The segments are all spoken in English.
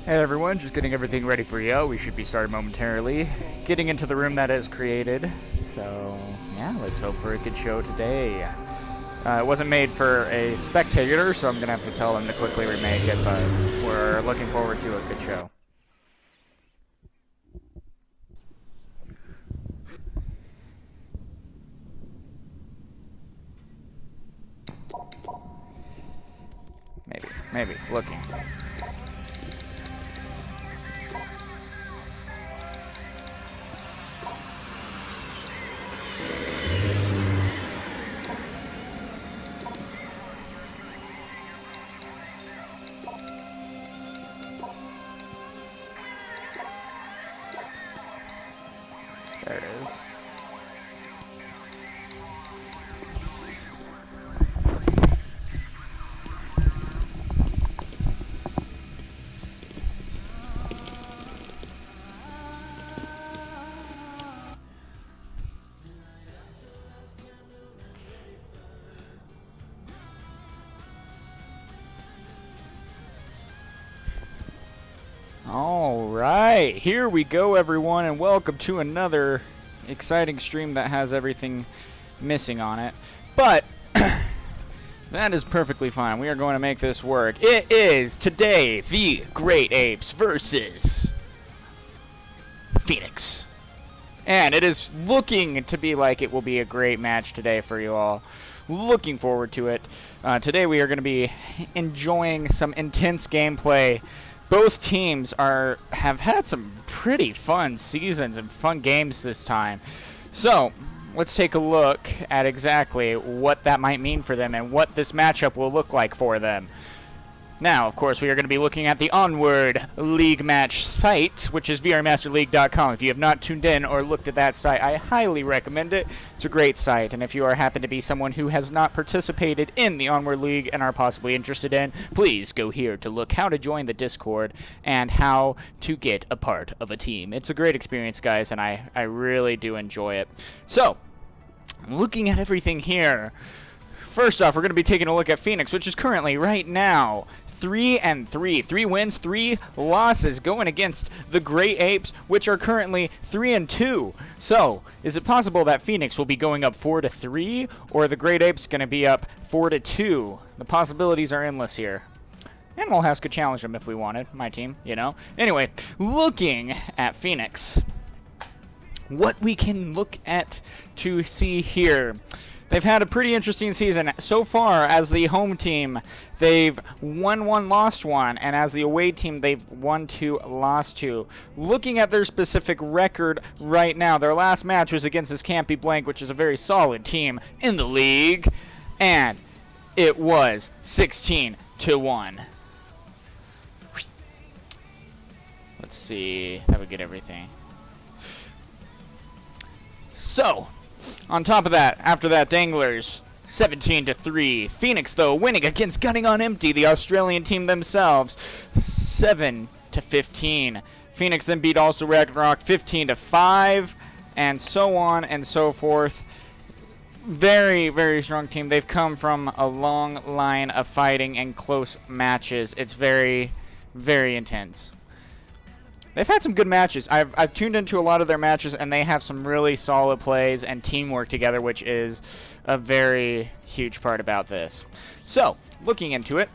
Hey everyone, just getting everything ready for you. We should be starting momentarily. Getting into the room that is created. So, yeah, let's hope for a good show today. It wasn't made for a spectator, so I'm going to have to tell them to quickly remake it, but we're looking forward to a good show. Maybe, looking. There it is. Alright, here we go everyone, and welcome to another exciting stream that has everything missing on it. But, that is perfectly fine. We are going to make this work. It is, today, the Great Apes versus Phoenix. And it is looking to be like it will be a great match today for you all. Looking forward to it. Today we are going to be enjoying some intense gameplay. Both teams have had some pretty fun seasons and fun games this time. So, let's take a look at exactly what that might mean for them and what this matchup will look like for them. Now, of course, we are going to be looking at the Onward League match site, which is VRMasterLeague.com. If you have not tuned in or looked at that site, I highly recommend it. It's a great site, and if you happen to be someone who has not participated in the Onward League and are possibly interested in, please go here to look how to join the Discord and how to get a part of a team. It's a great experience, guys, and I really do enjoy it. So, looking at everything here, first off, we're going to be taking a look at Phoenix, which is currently, right now, 3-3. 3 wins, 3 losses going against the Great Apes, which are currently 3-2. So, is it possible that Phoenix will be going up 4-3, or the Great Apes going to be up 4-2? The possibilities are endless here. And we'll have to challenge them if we wanted, my team, you know. Anyway, looking at Phoenix, what we can look at to see here. They've had a pretty interesting season. So far, as the home team, they've won 1, lost 1, and as the away team, they've won 2, lost 2. Looking at their specific record right now, their last match was against this Can't Be Blank, which is a very solid team in the league, and it was 16-1. Let's see. That would get everything. So, on top of that, after that, Danglers, 17-3. Phoenix, though, winning against Gunning on Empty, the Australian team themselves, 7-15. Phoenix then beat Also Ragnarok 15-5, and so on and so forth. Very, very strong team. They've come from a long line of fighting and close matches. It's very, very intense. They've had some good matches. I've tuned into a lot of their matches, and they have some really solid plays and teamwork together, which is a very huge part about this. So, looking into it,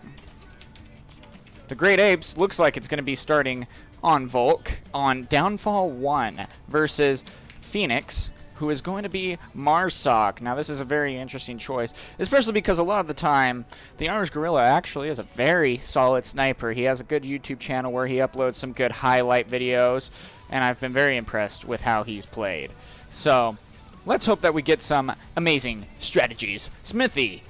the Great Apes looks like it's going to be starting on Volk on Downfall 1 versus Phoenix, who is going to be Marsoc. Now, this is a very interesting choice, especially because a lot of the time, the Irish Gorilla actually is a very solid sniper. He has a good YouTube channel where he uploads some good highlight videos, and I've been very impressed with how he's played. So, let's hope that we get some amazing strategies. Smithy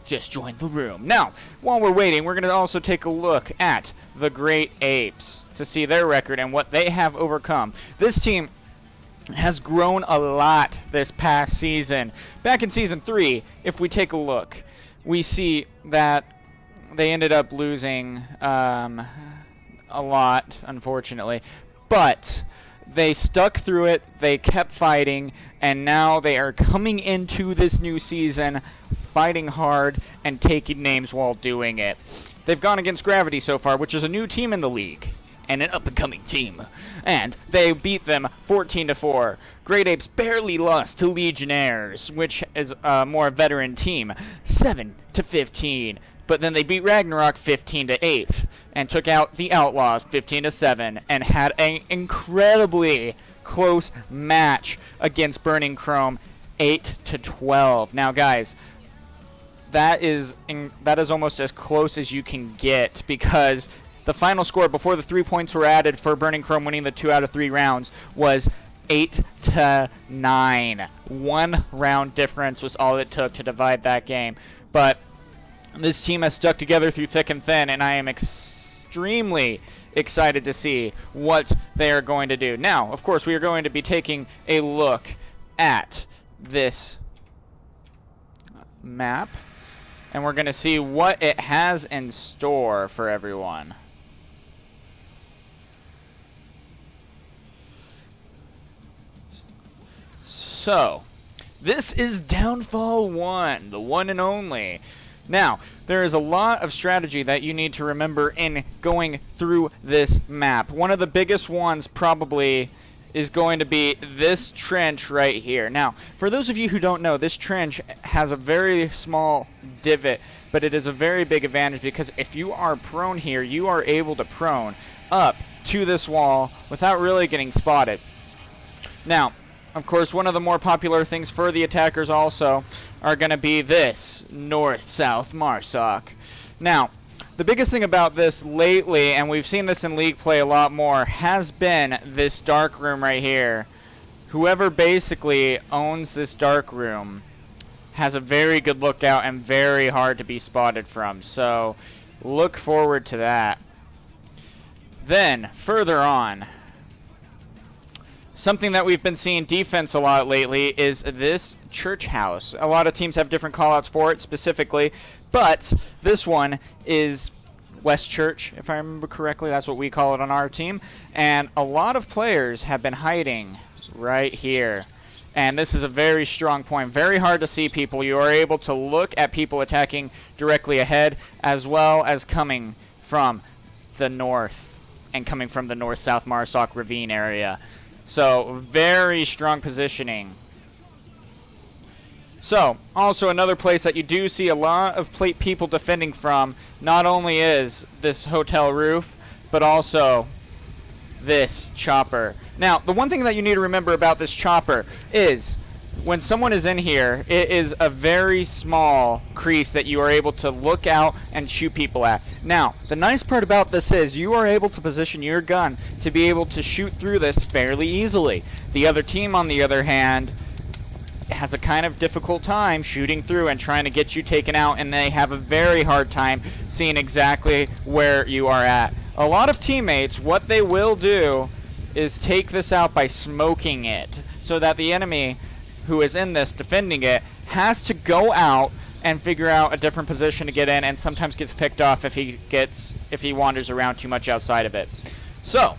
just joined the room. Now, while we're waiting, we're going to also take a look at the Great Apes to see their record and what they have overcome. This team has grown a lot this past season. Back in Season 3, if we take a look, we see that they ended up losing a lot, unfortunately. But they stuck through it, they kept fighting, and now they are coming into this new season fighting hard and taking names while doing it. They've gone against Gravity so far, which is a new team in the league. and an up-and-coming team. And they beat them 14-4. Great Apes barely lost to Legionnaires, which is a more veteran team, 7-15. But then they beat Ragnarok 15-8 and took out the Outlaws 15-7 and had an incredibly close match against Burning Chrome 8-12. Now, guys, that is almost as close as you can get, because the final score before the 3 points were added for Burning Chrome winning the 2 out of 3 rounds was 8-9. 1 round difference was all it took to divide that game. But this team has stuck together through thick and thin, and I am extremely excited to see what they are going to do. Now, of course, we are going to be taking a look at this map, and we're going to see what it has in store for everyone. So, this is Downfall 1, the one and only. Now, there is a lot of strategy that you need to remember in going through this map. One of the biggest ones probably is going to be this trench right here. Now, for those of you who don't know, this trench has a very small divot, but it is a very big advantage, because if you are prone here, you are able to prone up to this wall without really getting spotted. Now, of course, one of the more popular things for the attackers also are going to be this north-south Marsoc. Now, the biggest thing about this lately, and we've seen this in League play a lot more, has been this dark room right here. Whoever basically owns this dark room has a very good lookout and very hard to be spotted from. So, look forward to that. Then, further on, something that we've been seeing defense a lot lately is this church house. A lot of teams have different callouts for it specifically, but this one is West Church, if I remember correctly. That's what we call it on our team. And a lot of players have been hiding right here. And this is a very strong point. Very hard to see people. You are able to look at people attacking directly ahead, as well as coming from the north and coming from the north-south Marsoc Ravine area. So, very strong positioning. So, also another place that you do see a lot of people defending from, not only is this hotel roof, but also this chopper. Now, the one thing that you need to remember about this chopper is, when someone is in here, it is a very small crease that you are able to look out and shoot people at. Now, the nice part about this is you are able to position your gun to be able to shoot through this fairly easily. The other team, on the other hand, has a kind of difficult time shooting through and trying to get you taken out, and they have a very hard time seeing exactly where you are at. A lot of teammates, what they will do is take this out by smoking it, so that the enemy who is in this defending it has to go out and figure out a different position to get in, and sometimes gets picked off if he wanders around too much outside of it. So,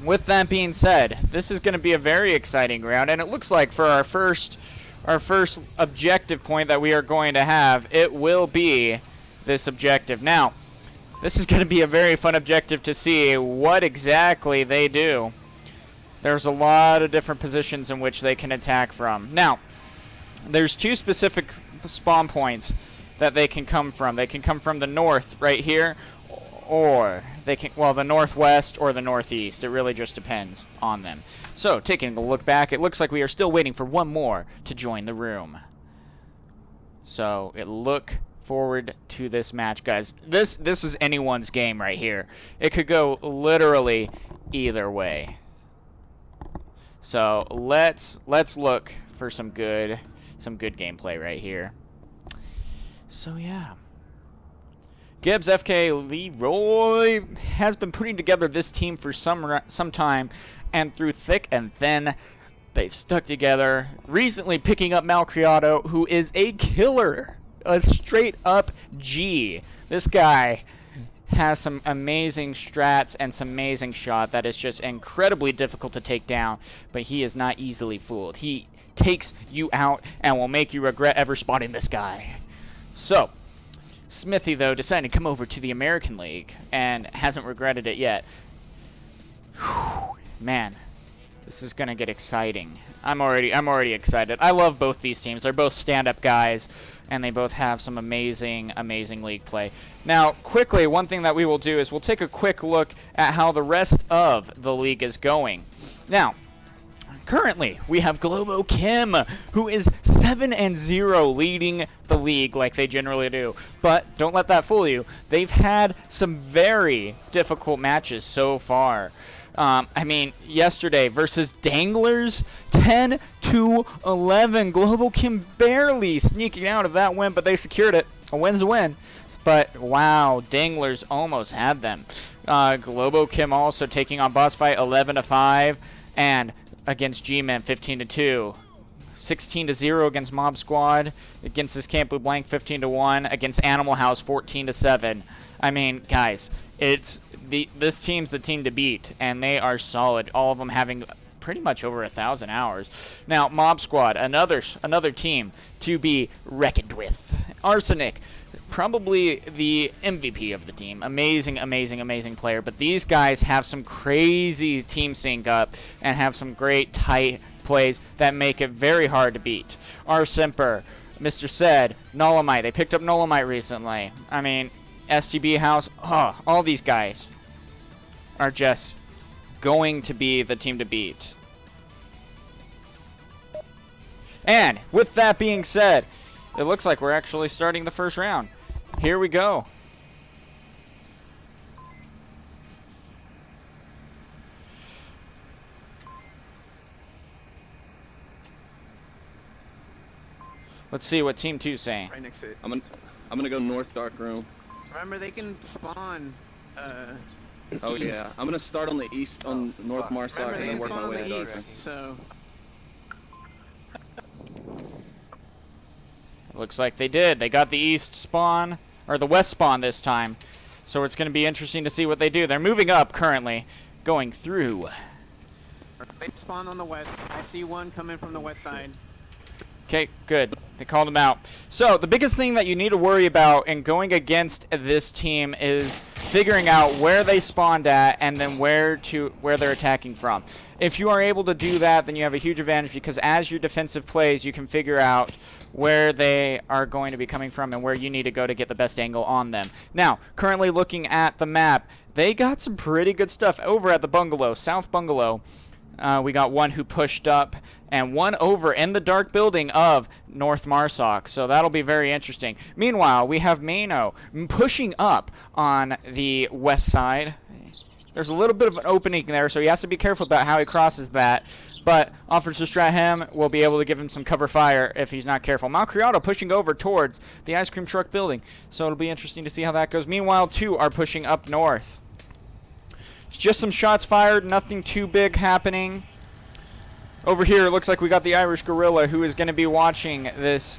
with that being said, this is going to be a very exciting round, and it looks like for our first objective point that we are going to have, it will be this objective. Now, this is going to be a very fun objective to see what exactly they do. There's a lot of different positions in which they can attack from. Now, there's 2 specific spawn points that they can come from. They can come from the north right here, or they can, well, the northwest or the northeast. It really just depends on them. So, taking a look back, it looks like we are still waiting for one more to join the room. So, look forward to this match, guys. This is anyone's game right here. It could go literally either way. So let's look for some good gameplay right here. So yeah, Gibbs, FK, Leroy has been putting together this team for some time, and through thick and thin, they've stuck together. Recently picking up Malcriado, who is a killer, a straight up G. This guy has some amazing strats and some amazing shot that is just incredibly difficult to take down, but he is not easily fooled. He takes you out and will make you regret ever spotting this guy. So, Smithy, though, decided to come over to the American League and hasn't regretted it yet. Man, this is gonna get exciting. I'm already excited. I love both these teams. They're both stand-up guys, and they both have some amazing league play. Now, quickly, one thing that we will do is we'll take a quick look at how the rest of the league is going. Now, currently, we have Globo Kim, who is 7-0, leading the league like they generally do. But don't let that fool you. They've had some very difficult matches so far. I mean, yesterday versus Danglers, 10-11. Global Kim barely sneaking out of that win, but they secured it. A win's a win. But, wow, Danglers almost had them. Globo Kim also taking on Boss Fight 11-5. And against G-Men, 15-2. 16-0 against Mob Squad. Against this Camp Blue Blank, 15-1. Against Animal House, 14-7. I mean, guys, this team's the team to beat, and they are solid. All of them having pretty much over 1,000 hours. Now, Mob Squad, another team to be reckoned with. Arsenic, probably the MVP of the team. Amazing player. But these guys have some crazy team sync up and have some great tight plays that make it very hard to beat. Semper, Mr. Said, Nolomite. They picked up Nolomite recently. I mean, STB House, all these guys are just going to be the team to beat. And with that being said, it looks like we're actually starting the first round. Here we go. Let's see what Team 2's saying. Right next to it. I'm gonna go north dark room. Remember, they can spawn. Oh yeah, I'm gonna start on the east on North Marsoc and then work my way to dark room. So Looks like they did. They got the east spawn, or the west spawn this time. So it's going to be interesting to see what they do. They're moving up currently, going through. they spawn on the west. I see one coming from the west side. Okay, good. They called him out. So the biggest thing that you need to worry about in going against this team is figuring out where they spawned at and then where they're attacking from. If you are able to do that, then you have a huge advantage, because as your defensive plays, you can figure out where they are going to be coming from and where you need to go to get the best angle on them. Now, currently looking at the map, they got some pretty good stuff over at the bungalow, South Bungalow. We got one who pushed up and one over in the dark building of North Marsoc, so that'll be very interesting. Meanwhile, we have Mano pushing up on the west side. There's a little bit of an opening there, so he has to be careful about how he crosses that. But Officer Stratham will be able to give him some cover fire if he's not careful. Malcriado pushing over towards the ice cream truck building, so it'll be interesting to see how that goes. Meanwhile, two are pushing up north. Just some shots fired, nothing too big happening. Over here, it looks like we got the Irish Gorilla, who is going to be watching this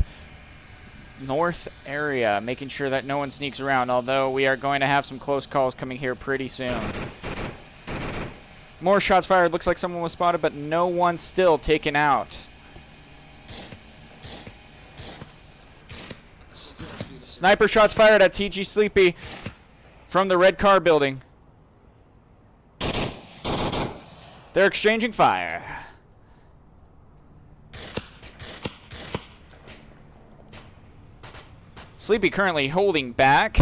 north area, making sure that no one sneaks around, although we are going to have some close calls coming here pretty soon. More shots fired. Looks like someone was spotted, but no one still taken out. Sniper shots fired at TG Sleepy from the red car building. They're exchanging fire. Sleepy currently holding back.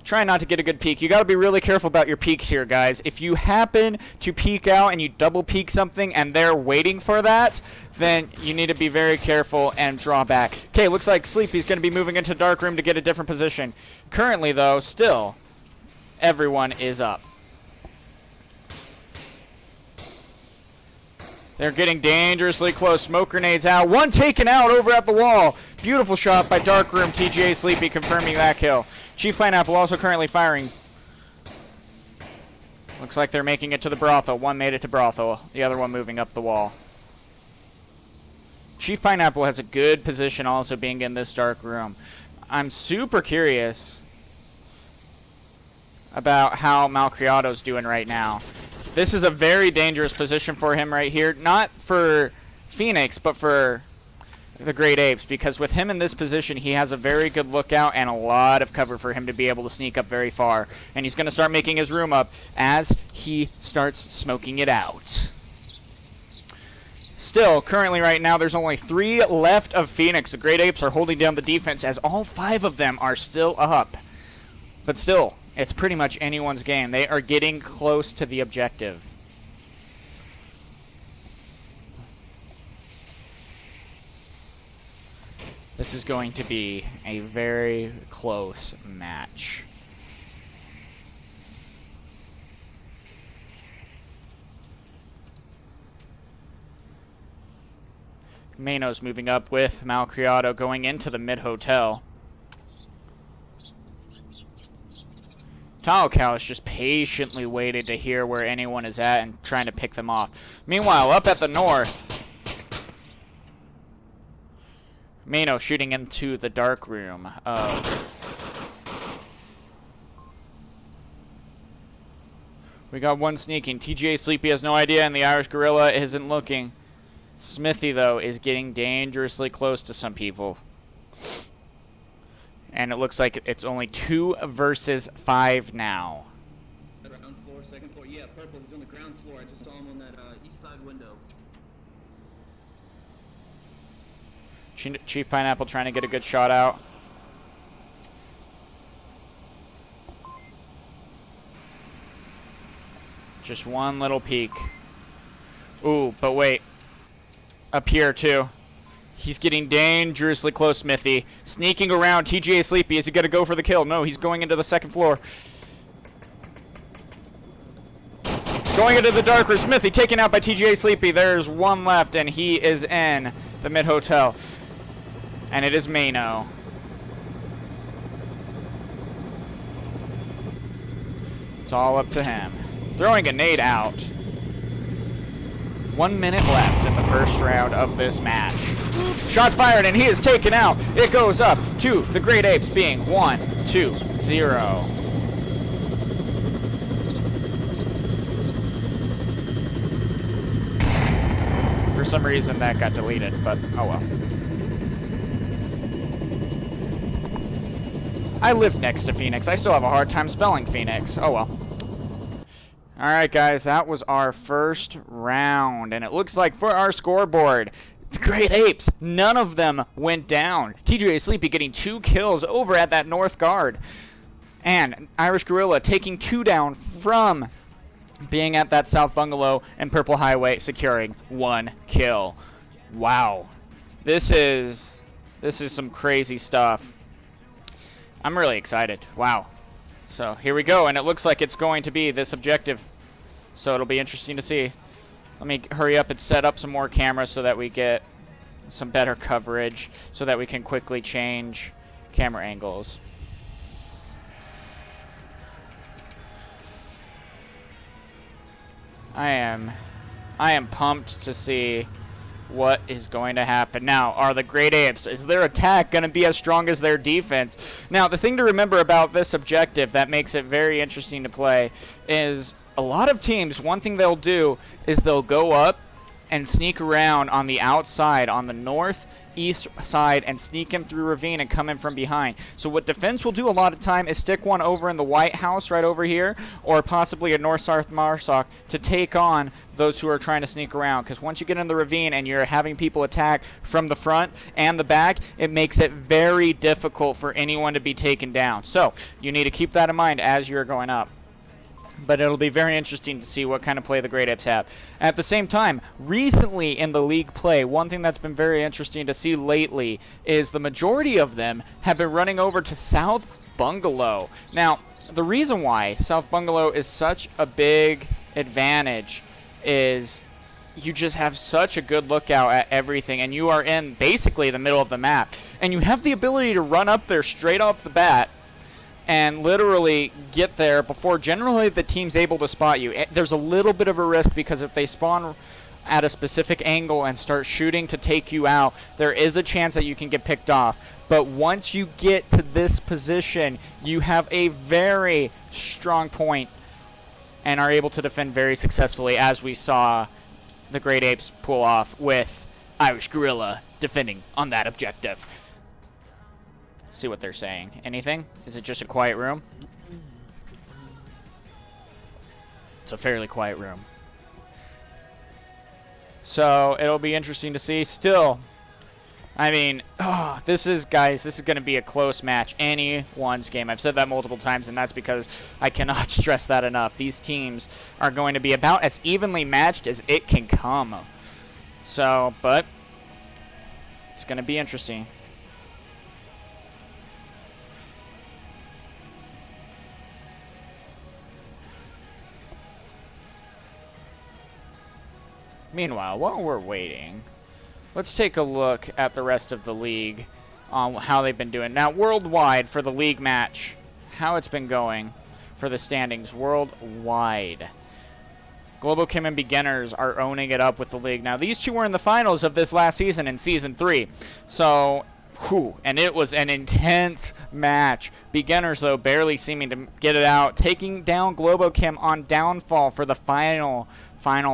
Trying not to get a good peek. You got to be really careful about your peeks here, guys. If you happen to peek out and you double peek something and they're waiting for that, then you need to be very careful and draw back. Okay, looks like Sleepy's going to be moving into dark room to get a different position. Currently, though, still, everyone is up. They're getting dangerously close. Smoke grenades out. One taken out over at the wall. Beautiful shot by Darkroom. TGA Sleepy confirming that kill. Chief Pineapple also currently firing. Looks like they're making it to the brothel. One made it to brothel. The other one moving up the wall. Chief Pineapple has a good position also being in this dark room. I'm super curious about how Malcriado's doing right now. This is a very dangerous position for him right here. Not for Phoenix, but for the Great Apes, because with him in this position, he has a very good lookout and a lot of cover for him to be able to sneak up very far. And he's going to start making his room up as he starts smoking it out. Still, currently right now, there's only 3 left of Phoenix. The Great Apes are holding down the defense as all 5 of them are still up. But still, it's pretty much anyone's game. They are getting close to the objective. This is going to be a very close match. Mano's moving up with Malcriado going into the mid-hotel. Taocal has just patiently waited to hear where anyone is at and trying to pick them off. Meanwhile, up at the north, Mano shooting into the dark room. We got one sneaking. TGA Sleepy has no idea, and the Irish Gorilla isn't looking. Smithy, though, is getting dangerously close to some people. And it looks like it's only 2 versus 5 now. Ground floor, second floor. Yeah, Purple, he's on the ground floor. I just saw him on that east side window. Chief Pineapple trying to get a good shot out. Just one little peek. Ooh, but wait. Up here, too. He's getting dangerously close, Smithy. Sneaking around TGA Sleepy. Is he going to go for the kill? No, he's going into the second floor. Going into the dark room. Smithy taken out by TGA Sleepy. There's one left, and he is in the mid-hotel. And it is Mano. It's all up to him. Throwing a nade out. 1 minute left in the first round of this match. Shots fired, and he is taken out. It goes up to the Great Apes being 1-2-0. For some reason that got deleted, but oh well. I live next to Phoenix. I still have a hard time spelling Phoenix. Oh well. Alright guys, that was our first round. And it looks like for our scoreboard, the Great Apes, none of them went down. TGA Sleepy getting 2 kills over at that north guard. And Irish Gorilla taking 2 down from being at that south bungalow, and Purple Highway securing 1 kill. Wow. This is some crazy stuff. I'm really excited. Wow. So here we go, and it looks like it's going to be this objective. So it'll be interesting to see. Let me hurry up and set up some more cameras so that we get some better coverage, so that we can quickly change camera angles. I am pumped to see what is going to happen. Now, are the Great Apes, is their attack going to be as strong as their defense? Now, the thing to remember about this objective that makes it very interesting to play is a lot of teams, one thing they'll do is they'll go up and sneak around on the outside, on the northeast side, and sneak in through ravine and come in from behind. So what defense will do a lot of time is stick one over in the White House right over here, or possibly a north-south Marsoc to take on those who are trying to sneak around. Because once you get in the ravine and you're having people attack from the front and the back, it makes it very difficult for anyone to be taken down. So you need to keep that in mind as you're going up. But it'll be very interesting to see what kind of play the Great Apes have. At the same time, recently in the league play, one thing that's been very interesting to see lately is the majority of them have been running over to South Bungalow. Now, the reason why South Bungalow is such a big advantage is you just have such a good lookout at everything, and you are in basically the middle of the map. And you have the ability to run up there straight off the bat and literally get there before generally the team's able to spot you. There's a little bit of a risk because if they spawn at a specific angle and start shooting to take you out, there is a chance that you can get picked off. But once you get to this position, you have a very strong point and are able to defend very successfully, as we saw the Great Apes pull off with Irish Gorilla defending on that objective. Let's see what they're saying. Anything? Is it just a quiet room? It's a fairly quiet room. So it'll be interesting to see. Still, I mean, this is going to be a close match. Anyone's game. I've said that multiple times, and that's because I cannot stress that enough. These teams are going to be about as evenly matched as it can come. So, but it's going to be interesting. Meanwhile, while we're waiting, let's take a look at the rest of the league on how they've been doing. Now, worldwide for the league match, how it's been going for the standings worldwide. Global Kim and Beginners are owning it up with the league. Now, these two were in the finals of this last season in Season 3. So, and it was an intense match. Beginners, though, barely seeming to get it out, taking down Globo Kim on downfall for the final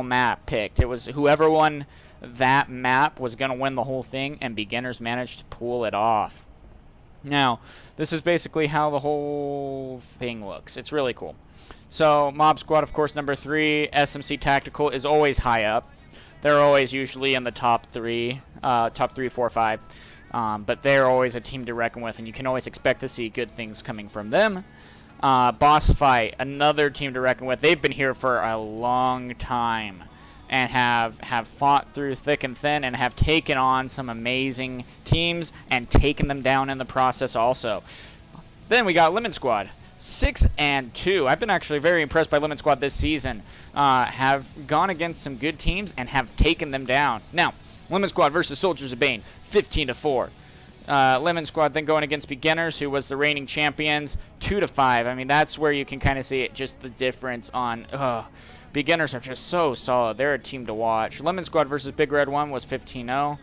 map picked. It was whoever won that map was going to win the whole thing, and Beginners managed to pull it off. Now, this is basically how the whole thing looks. It's really cool. So, Mob Squad, of course, number 3. SMC Tactical is always high up. They're always usually in the top 3, 4, 5. But they're always a team to reckon with, and you can always expect to see good things coming from them. Boss Fight, another team to reckon with. They've been here for a long time and have fought through thick and thin and have taken on some amazing teams and taken them down in the process also. Then we got Lemon Squad, 6-2. I've been actually very impressed by Lemon Squad this season. Have gone against some good teams and have taken them down. Now, Lemon Squad versus Soldiers of Bane, 15-4. Lemon Squad then going against Beginners, who was the reigning champions, 2-5. I mean, that's where you can kind of see it, just the difference on. Beginners are just so solid. They're a team to watch. Lemon Squad versus Big Red 1 was 15-0.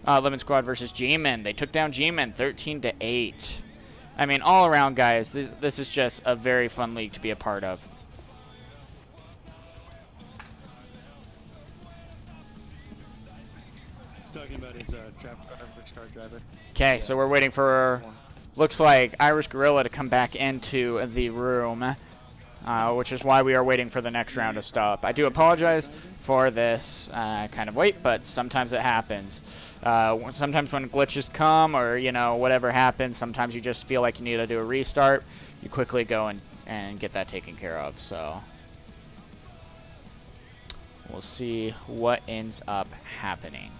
Lemon Squad versus G-Men. They took down G-Men 13-8. I mean, all around, guys, this is just a very fun league to be a part of. He's talking about his car driver. Okay, so we're waiting for, looks like, Irish Gorilla to come back into the room, which is why we are waiting for the next round to stop. I do apologize for this kind of wait, but sometimes it happens. Sometimes when glitches come or, you know, whatever happens, sometimes you just feel like you need to do a restart. You quickly go and get that taken care of, so we'll see what ends up happening.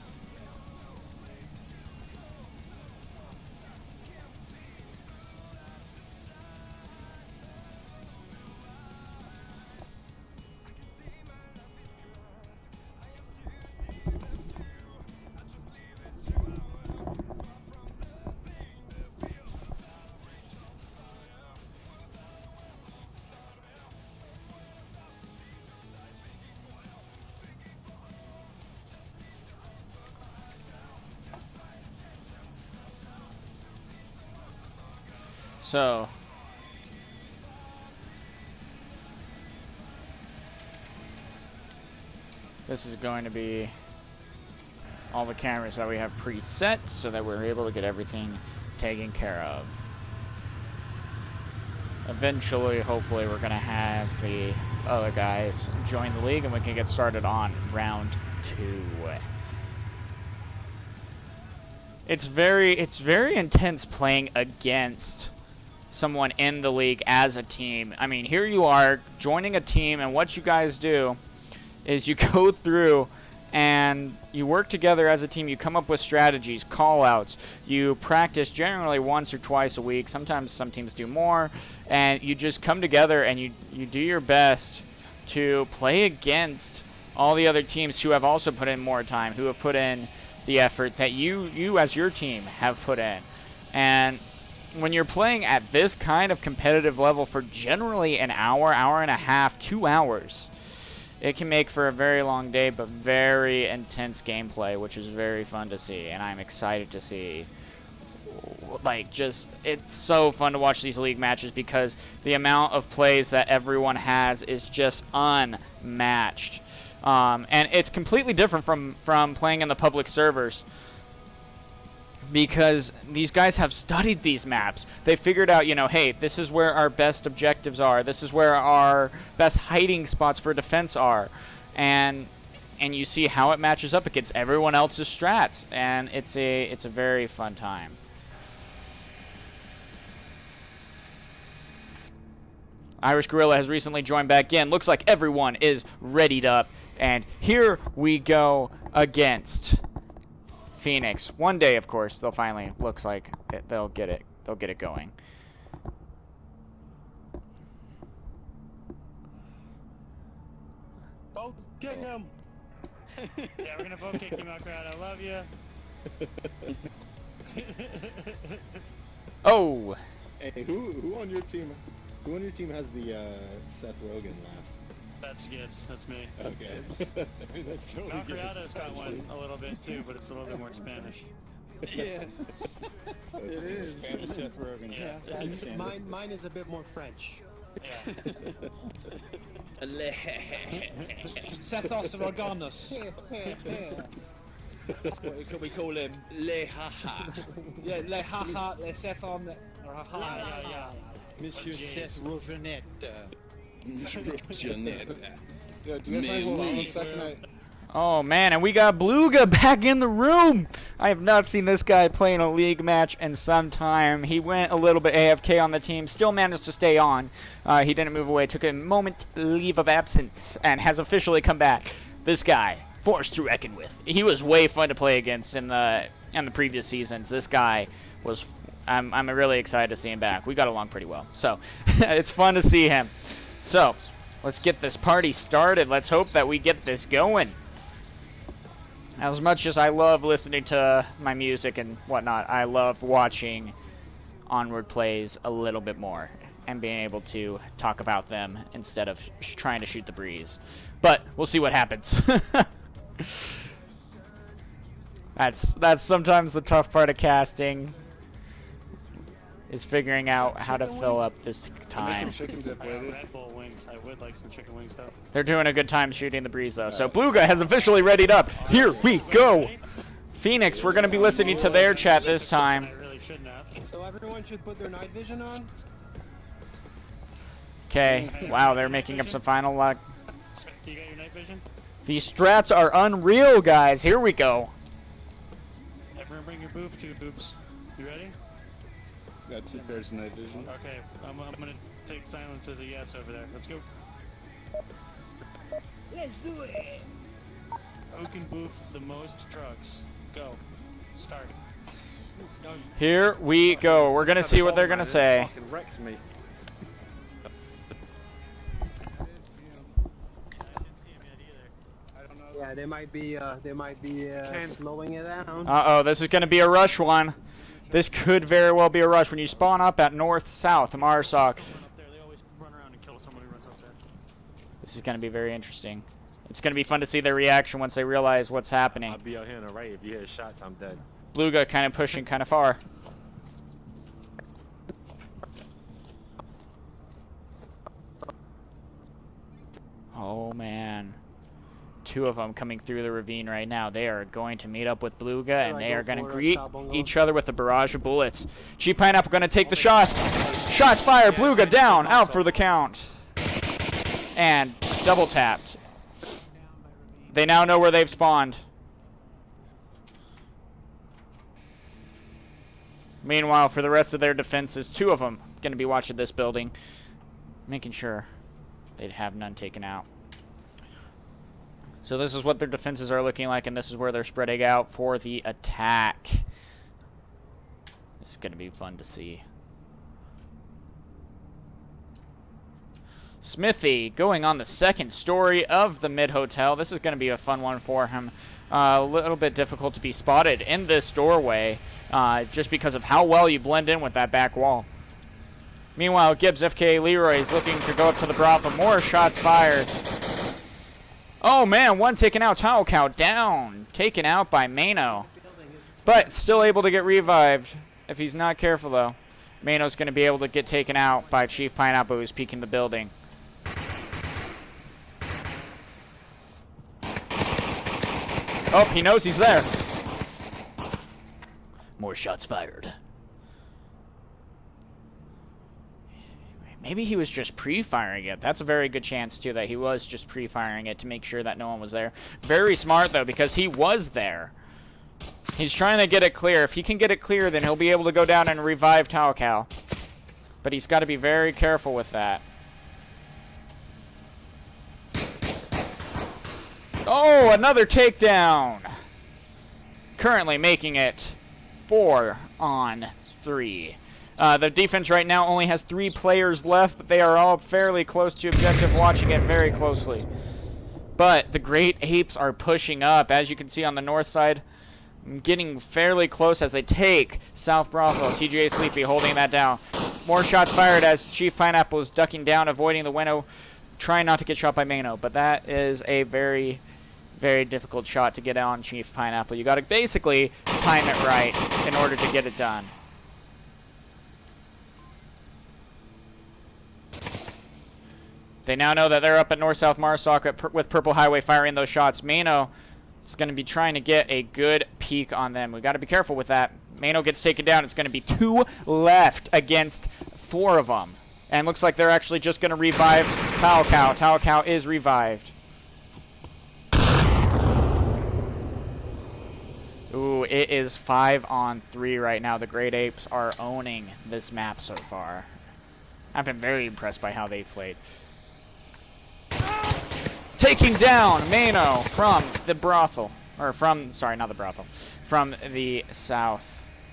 So, this is going to be all the cameras that we have preset so that we're able to get everything taken care of. Eventually, hopefully, we're going to have the other guys join the league and we can get started on round 2. It's very intense playing against someone in the league as a team. I mean, here you are joining a team, and what you guys do is you go through and you work together as a team. You come up with strategies, call outs, you practice generally once or twice a week. Sometimes some teams do more, and you just come together and you do your best to play against all the other teams who have also put in more time, who have put in the effort that you as your team have put in. And when you're playing at this kind of competitive level for generally an hour, hour and a half, 2 hours, it can make for a very long day, but very intense gameplay, which is very fun to see, and I'm excited to see. Like, just, it's so fun to watch these league matches because the amount of plays that everyone has is just unmatched. And it's completely different from playing in the public servers. because these guys have studied these maps. They figured out, you know, hey, this is where our best objectives are. This is where our best hiding spots for defense are. And you see how it matches up against everyone else's strats, and it's a very fun time. Irish Gorilla has recently joined back in. Looks like everyone is readied up, and here we go against Phoenix. One day, of course, they'll finally, looks like they'll get it going. Vote kick him! Yeah, we're gonna vote kick him out, crowd. I love you. Oh! Hey, who on your team? Who on your team has the Seth Rogen laugh? That's Gibbs. That's me. Okay. That's totally Malcriado's got one a little bit too, but it's a little bit more Spanish. Yeah. It is. Spanish Seth Rogen. Yeah. Mine is a bit more French. Yeah. Sethos Roganus. What could we call him? Le haha. Yeah, le haha, le Sethon. Yeah. Monsieur Seth Rogenette. Jeanette. Yeah, do you guys know what on second night? Oh man, and we got Bluga back in the room! I have not seen this guy play in a league match in some time. He went a little bit AFK on the team, still managed to stay on. He didn't move away, took a moment leave of absence, and has officially come back. This guy, forced to reckon with. He was way fun to play against in the previous seasons. This guy was, I'm really excited to see him back. We got along pretty well, so it's fun to see him. So, let's get this party started. Let's hope that we get this going. As much as I love listening to my music and whatnot, I love watching Onward plays a little bit more and being able to talk about them instead of trying to shoot the breeze. But we'll see what happens. That's sometimes the tough part of casting, is figuring out how to fill up this time. Red Bull wings. I would like some chicken wings though. They're doing a good time shooting the breeze though. So Bluga has officially readied up. Here we go. Phoenix, we're gonna be listening to their chat this time. I really shouldn't have. So everyone should put their night vision on? Okay. Wow, they're making up some final luck. You got your night vision? These strats are unreal, guys. Here we go. Everyone bring your boof too, boops. You ready? Got 2 pairs of night vision. Okay, I'm gonna take silence as a yes over there. Let's go. Let's do it! Who can boof the most drugs? Go. Start. Here we go. We're gonna see what they're gonna say. Fucking wrecked me. Yeah, they might be slowing it down. Uh-oh, this is gonna be a rush one. This could very well be a rush when you spawn up at north-south Marsoc. They always run around and kill someone who runs up there. This is gonna be very interesting. It's gonna be fun to see their reaction once they realize what's happening. I'll be out here on the right. If you hear shots, I'm dead. Bluga kind of pushing kind of far. Oh man. 2 of them coming through the ravine right now. They are going to meet up with Bluga, and they are going to greet each other with a barrage of bullets. Cheap Pineapple going to take the shot. Shots fired. Bluga down. Out for the count. And double tapped. They now know where they've spawned. Meanwhile, for the rest of their defenses, 2 of them going to be watching this building, making sure they'd have none taken out. So this is what their defenses are looking like, and this is where they're spreading out for the attack. This is going to be fun to see. Smithy going on the 2nd story of the mid-hotel. This is going to be a fun one for him. A little bit difficult to be spotted in this doorway, just because of how well you blend in with that back wall. Meanwhile, Gibbs, FK, Leroy is looking to go up to the Bravo. More shots fired. Oh man, one taken out. Towel count down. Taken out by Mano. But still able to get revived if he's not careful though. Mano's going to be able to get taken out by Chief Pineapple, who's peeking the building. Oh, he knows he's there. More shots fired. Maybe he was just pre-firing it. That's a very good chance, too, that he was just pre-firing it to make sure that no one was there. Very smart, though, because he was there. He's trying to get it clear. If he can get it clear, then he'll be able to go down and revive Talcal. But he's got to be very careful with that. Oh, another takedown! Currently making it 4 on 3. The defense right now only has 3 players left, but they are all fairly close to objective, watching it very closely. But the Great Apes are pushing up, as you can see on the north side, getting fairly close as they take South Brothel. TJ Sleepy holding that down. More shots fired as Chief Pineapple is ducking down, avoiding the window, trying not to get shot by Mano. But that is a very, very difficult shot to get on Chief Pineapple. You got to basically time it right in order to get it done. They now know that they're up at North-South Marsoc with Purple Highway firing those shots. Mano is going to be trying to get a good peek on them. We got to be careful with that. Mano gets taken down. It's going to be 2 left against 4 of them. And looks like they're actually just going to revive Talcal. Talcal is revived. Ooh, it is 5 on 3 right now. The Great Apes are owning this map so far. I've been very impressed by how they've played. Taking down Mano from the brothel. Or from, sorry, not the brothel. From the south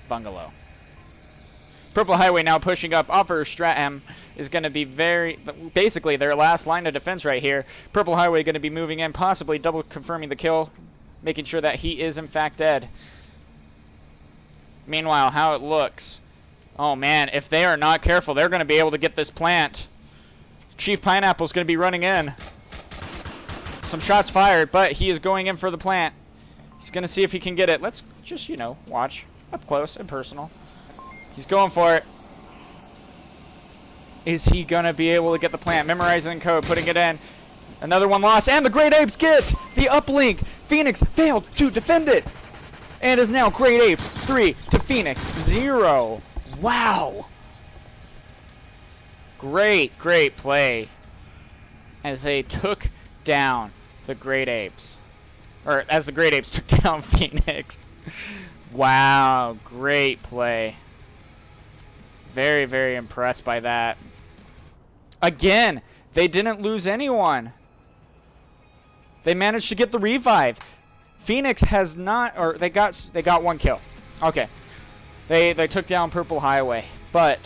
bungalow. Purple Highway now pushing up. Offer Stratham is going to be very, basically their last line of defense right here. Purple Highway going to be moving in, possibly double confirming the kill, making sure that he is in fact dead. Meanwhile, how it looks. Oh man, if they are not careful, they're going to be able to get this plant. Chief Pineapple's going to be running in. Some shots fired, but he is going in for the plant. He's going to see if he can get it. Let's just, you know, watch up close and personal. He's going for it. Is he going to be able to get the plant? Memorizing code, putting it in. Another one lost, and the Great Apes get the uplink. Phoenix failed to defend it. And is now Great Apes 3 to Phoenix 0. Wow. Great, great play as they took down the Great Apes. Or as the Great Apes took down Phoenix. Wow, great play. Very, very impressed by that. Again, they didn't lose anyone. They managed to get the revive. Phoenix has not, or they got 1 kill. Okay. They took down Purple Highway. But,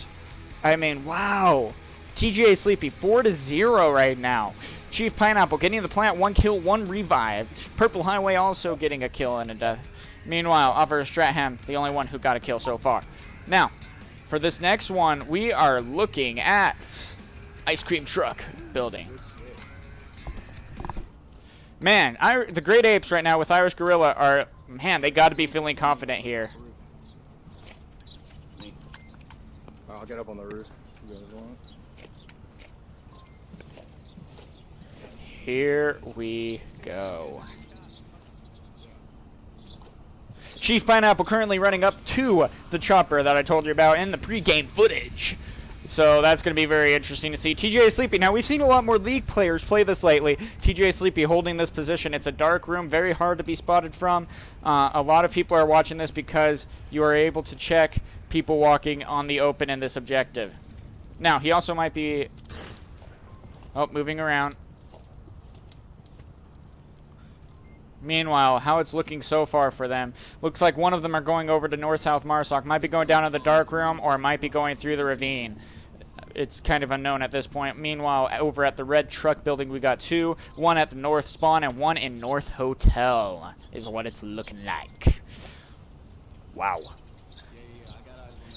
I mean, wow. TGA Sleepy, 4-0 right now. Chief Pineapple getting the plant, 1 kill, 1 revive. Purple Highway also getting a kill and a death. Meanwhile, Offer Stratham, the only one who got a kill so far. Now, for this next one, we are looking at Ice Cream Truck building. Man, the Great Apes right now with Irish Gorilla are, man, they got to be feeling confident here. I'll get up on the roof. You guys want? Here we go. Chief Pineapple currently running up to the chopper that I told you about in the pre-game footage. So that's going to be very interesting to see. TJ Sleepy. Now, we've seen a lot more League players play this lately. TJ Sleepy holding this position. It's a dark room, very hard to be spotted from. A lot of people are watching this because you are able to check people walking on the open in this objective. Now, he also might be... Oh, moving around. Meanwhile, how it's looking so far for them. Looks like one of them are going over to North-South Marsoc. Might be going down in the dark room or might be going through the ravine. It's kind of unknown at this point. Meanwhile, over at the red truck building, we got 2. 1 at the North Spawn and 1 in North Hotel is what it's looking like. Wow.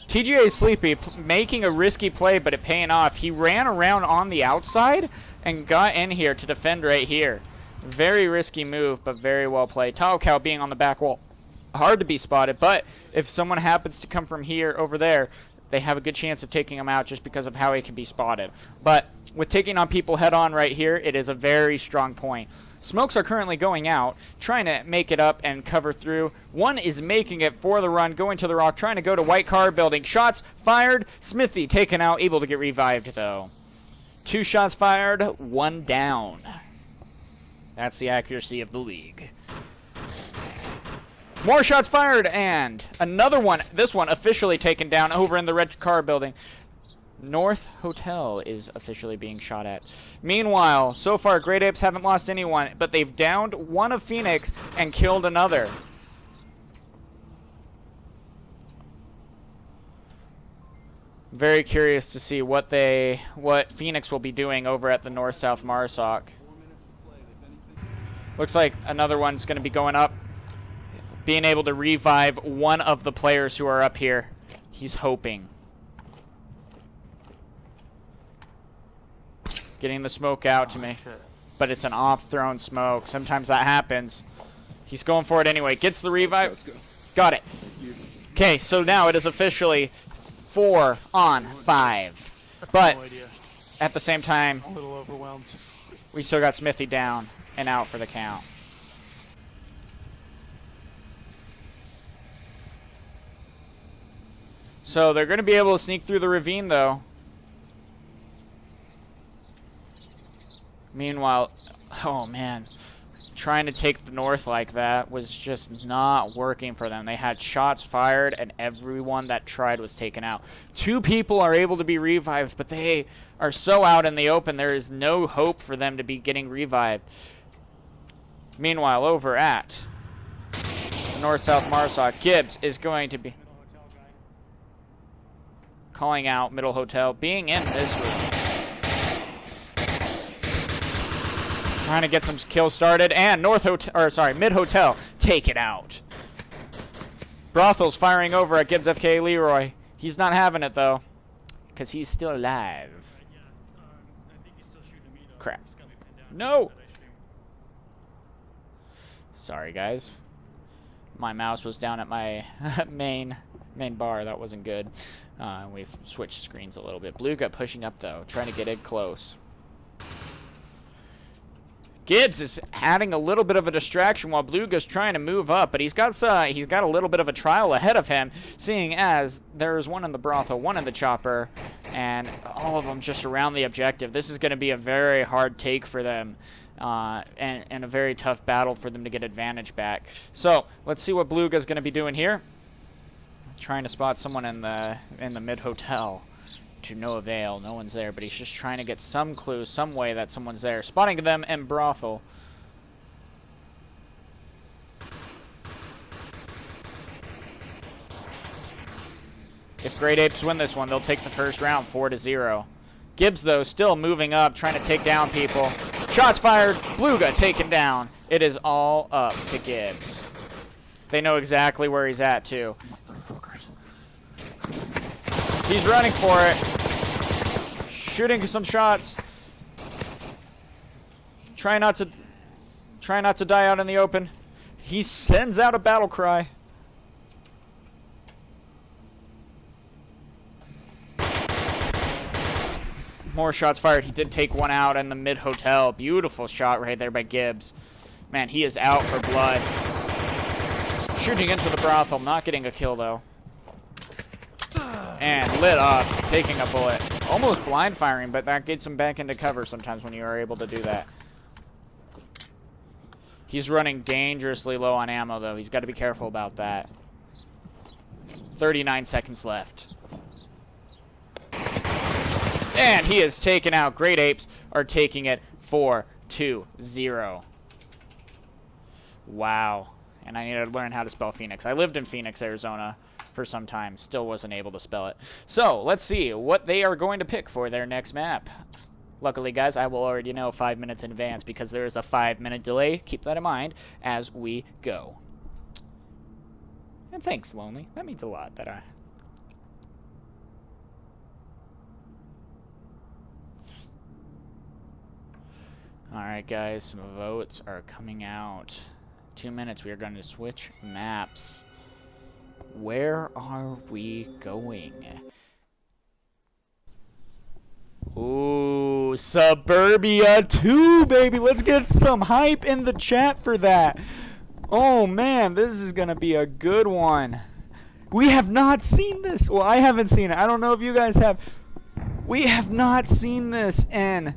TGA Sleepy making a risky play, but it paying off. He ran around on the outside and got in here to defend right here. Very risky move, but very well played. Talcal being on the back wall. Hard to be spotted, but if someone happens to come from here over there, they have a good chance of taking him out just because of how he can be spotted. But with taking on people head on right here, it is a very strong point. Smokes are currently going out, trying to make it up and cover through. One is making it for the run, going to the rock, trying to go to white car building. Shots fired. Smithy taken out, able to get revived though. 2 shots fired, 1 down. That's the accuracy of the league. More shots fired, and another one. This one officially taken down over in the red car building. North Hotel is officially being shot at. Meanwhile, so far, Great Apes haven't lost anyone, but they've downed one of Phoenix and killed another. Very curious to see what Phoenix will be doing over at the North-South Marsoc. Looks like another one's going to be going up, being able to revive one of the players who are up here. He's hoping. Getting the smoke out to me. But it's an off-thrown smoke. Sometimes that happens. He's going for it anyway. Gets the revive. Let's go. Got it. Okay, so now it is officially 4 on 5. But No idea. at the same time, A little overwhelmed. we still got Smithy down and out for the count. So they're going to be able to sneak through the ravine, though. Meanwhile, oh man, trying to take the north like that was just not working for them. They had shots fired and everyone that tried was taken out. 2 people are able to be revived, but they are so out in the open there is no hope for them to be getting revived. Meanwhile, over at North-South Marsoc, Gibbs is going to be calling out Middle Hotel, being in this room. Trying to get some kills started, and Mid Hotel take it out. Brothel's firing over at Gibbs FK Leroy. He's not having it though, because he's still alive. Crap. No. Sorry guys. My mouse was down at my main bar. That wasn't good. We've switched screens a little bit. Bluga pushing up though, trying to get in close. Gibbs is adding a little bit of a distraction while Bluga's trying to move up, but he's got a little bit of a trial ahead of him, seeing as there's one in the brothel, one in the chopper, and all of them just around the objective. This is going to be a very hard take for them, and a very tough battle for them to get advantage back. So let's see what Bluga's going to be doing here. Trying to spot someone in the mid hotel. To no avail, no one's there, but he's just trying to get some clue, some way that someone's there. Spotting them in brothel. If Great Apes win this one, they'll take the first round 4-0. Gibbs, though, still moving up, trying to take down people. Shots fired. Bluga taken down. It is all up to Gibbs. They know exactly where he's at, too. He's running for it. Shooting some shots. Try not to die out in the open. He sends out a battle cry. More shots fired. He did take one out in the mid hotel. Beautiful shot right there by Gibbs. Man, he is out for blood. Shooting into the brothel, not getting a kill though. And lit up, taking a bullet. Almost blind firing, but that gets him back into cover sometimes when you are able to do that. He's running dangerously low on ammo though. He's got to be careful about that. 39 seconds left. And he is taken out. Great Apes are taking it 4-0. Wow. And I need to learn how to spell Phoenix. I lived in Phoenix, Arizona for some time. Still wasn't able to spell it. So, let's see what they are going to pick for their next map. Luckily, guys, I will already know 5 minutes in advance because there is a 5-minute delay. Keep that in mind as we go. And thanks, Lonely. That means a lot that I... Alright, guys, some votes are coming out. 2 minutes, we are going to switch maps. Where are we going? Ooh, Oh, Suburbia 2, baby. Let's get some hype in the chat for that. Oh, man, this is going to be a good one. We have not seen this. Well, I haven't seen it. I don't know if you guys have. We have not seen this in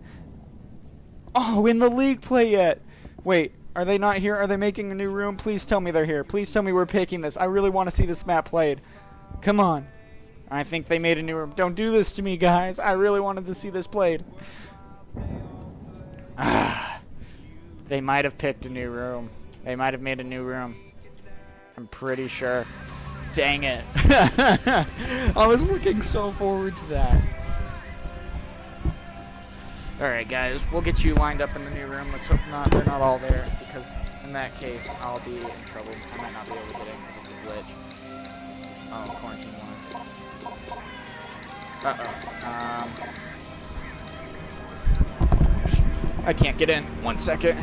the league play yet. Wait, are they not here? Are they making a new room? Please tell me they're here. Please tell me we're picking this. I really want to see this map played. Come on. I think they made a new room. Don't do this to me, guys. I really wanted to see this played. They might have picked a new room. They might have made a new room. I'm pretty sure. Dang it. I was looking so forward to that. Alright guys, we'll get you lined up in the new room. Let's hope they're not all there, because in that case, I'll be in trouble. I might not be able to get in because of the glitch. Oh, quarantine one. I can't get in. 1 second.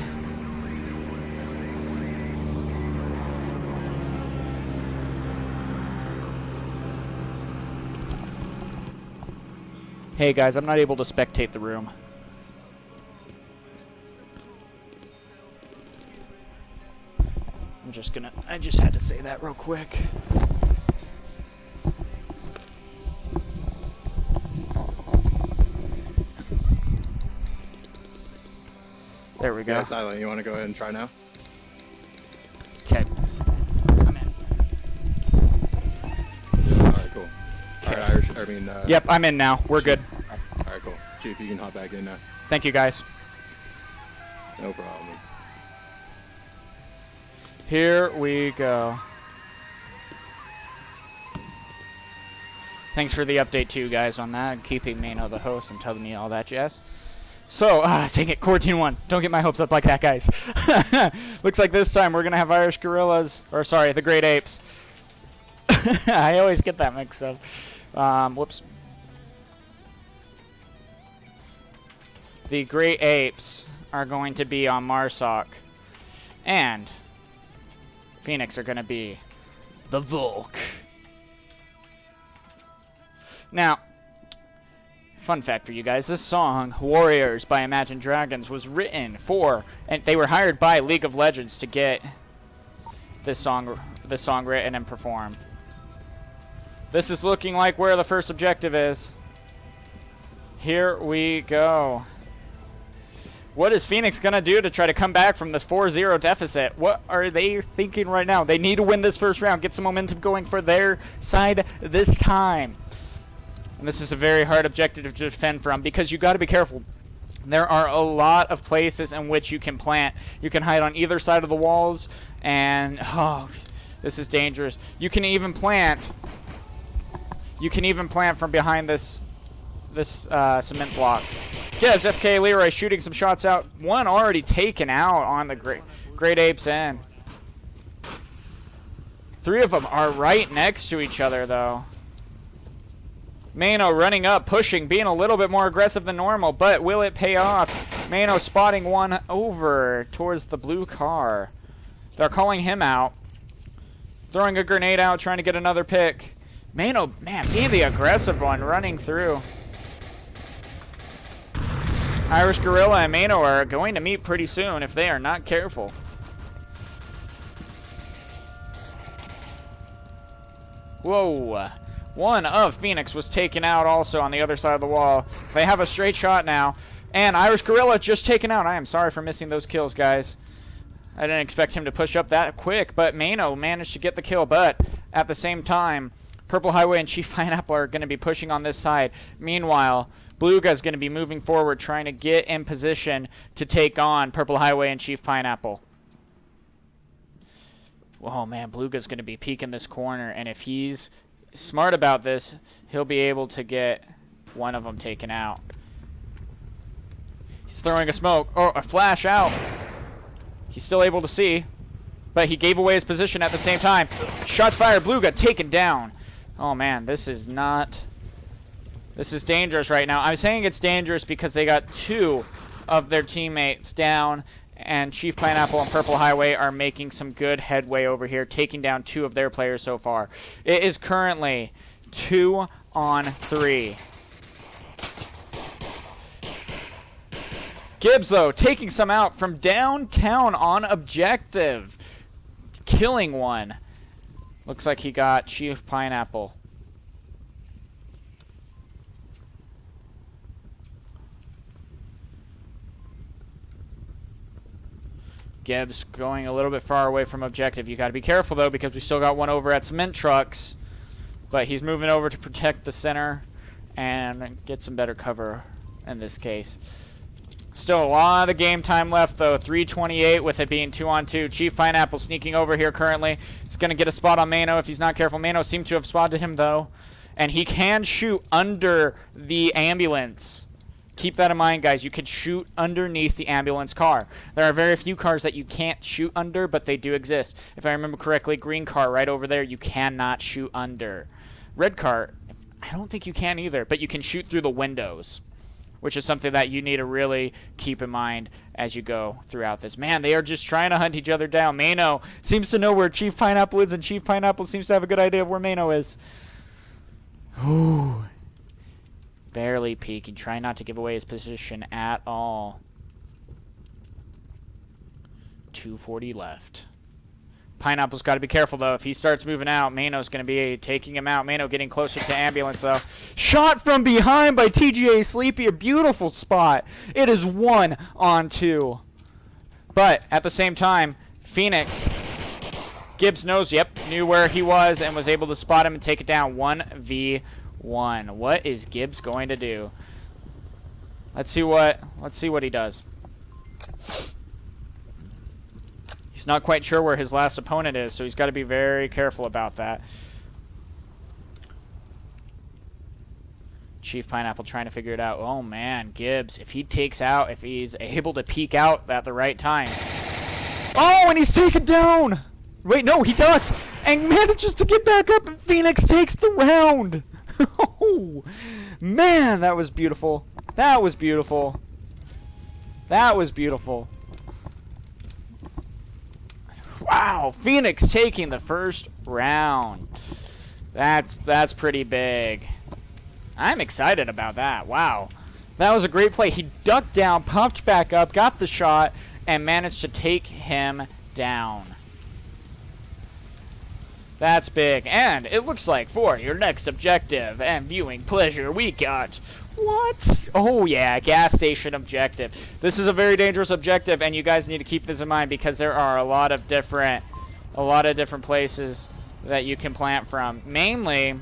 Hey guys, I'm not able to spectate the room. I just had to say that real quick. There we go. Yeah, Silent, you want to go ahead and try now? Okay. I'm in. Yeah, alright, cool. Alright, Irish, Yep, I'm in now. We're good. Alright, cool. Chief, you can hop back in now. Thank you guys. No problem. Here we go. Thanks for the update too, guys, on that, keeping Mano the host and telling me all that jazz. So, dang it, Quarantine 1. Don't get my hopes up like that, guys. Looks like this time we're gonna have Irish Gorillas, or sorry, the Great Apes. I always get that mixed up. Whoops. The Great Apes are going to be on Marsoc, and Phoenix are going to be the Volk. Now, fun fact for you guys, this song, Warriors by Imagine Dragons, was written for, and they were hired by League of Legends to get this song written and performed. This is looking like where the first objective is. Here we go. What is Phoenix going to do to try to come back from this 4-0 deficit? What are they thinking right now? They need to win this first round, get some momentum going for their side this time. And this is a very hard objective to defend from, because you got to be careful. There are a lot of places in which you can plant. You can hide on either side of the walls, and oh, this is dangerous. You can even plant from behind this cement block. Yes, FK Leroy shooting some shots out. One already taken out on the Great Apes end. 3 of them are right next to each other, though. Mano running up, pushing, being a little bit more aggressive than normal, but will it pay off? Mano spotting one over towards the blue car. They're calling him out. Throwing a grenade out, trying to get another pick. Mano, man, being the aggressive one, running through. Irish Gorilla and Mano are going to meet pretty soon if they are not careful. Whoa. One of Phoenix was taken out also on the other side of the wall. They have a straight shot now. And Irish Gorilla just taken out. I am sorry for missing those kills, guys. I didn't expect him to push up that quick, but Mano managed to get the kill. But at the same time, Purple Highway and Chief Pineapple are going to be pushing on this side. Meanwhile, Bluga is going to be moving forward, trying to get in position to take on Purple Highway and Chief Pineapple. Oh man, Bluga's going to be peeking this corner, and if he's smart about this, he'll be able to get one of them taken out. He's throwing a smoke, or a flash out. He's still able to see, but he gave away his position at the same time. Shots fired, Bluga taken down. Oh man, this is dangerous right now. I'm saying it's dangerous because they got 2 of their teammates down, and Chief Pineapple and Purple Highway are making some good headway over here, taking down 2 of their players so far. It is currently 2 on 3. Gibbs, though, taking some out from downtown on objective. Killing one. Looks like he got Chief Pineapple. Gibbs going a little bit far away from objective. You got to be careful, though, because we still got one over at cement trucks. But he's moving over to protect the center and get some better cover in this case. Still a lot of game time left, though. 3:28 with it being 2-on-2. Chief Pineapple sneaking over here currently. He's going to get a spot on Mano if he's not careful. Mano seems to have spotted him, though. And he can shoot under the ambulance. Keep that in mind, guys. You can shoot underneath the ambulance car. There are very few cars that you can't shoot under, but they do exist. If I remember correctly, green car right over there, you cannot shoot under. Red car, I don't think you can either, but you can shoot through the windows, which is something that you need to really keep in mind as you go throughout this. Man, they are just trying to hunt each other down. Mano seems to know where Chief Pineapple is, and Chief Pineapple seems to have a good idea of where Mano is. Ooh. Barely peeking, trying not to give away his position at all. 2:40 left. Pineapple's got to be careful, though. If he starts moving out, Mano's going to be taking him out. Mano getting closer to ambulance, though. Shot from behind by TGA Sleepy. A beautiful spot. It is 1-on-2. But at the same time, Phoenix, Gibbs knows, knew where he was and was able to spot him and take it down. 1v1. What is Gibbs going to do? Let's see what he does. He's not quite sure where his last opponent is, so he's got to be very careful about that. Chief Pineapple trying to figure it out. Oh man, Gibbs, if he's able to peek out at the right time. Oh, and he's taken down! Wait, no, he ducked and manages to get back up, and Phoenix takes the round! Oh, man, that was beautiful. That was beautiful. That was beautiful. Wow, Phoenix taking the first round. That's pretty big. I'm excited about that. Wow. That was a great play. He ducked down, pumped back up, got the shot, and managed to take him down. That's big. And it looks like for your next objective and viewing pleasure, we got... What? Oh yeah, gas station objective. This is a very dangerous objective, and you guys need to keep this in mind because there are a lot of different places that you can plant from. Mainly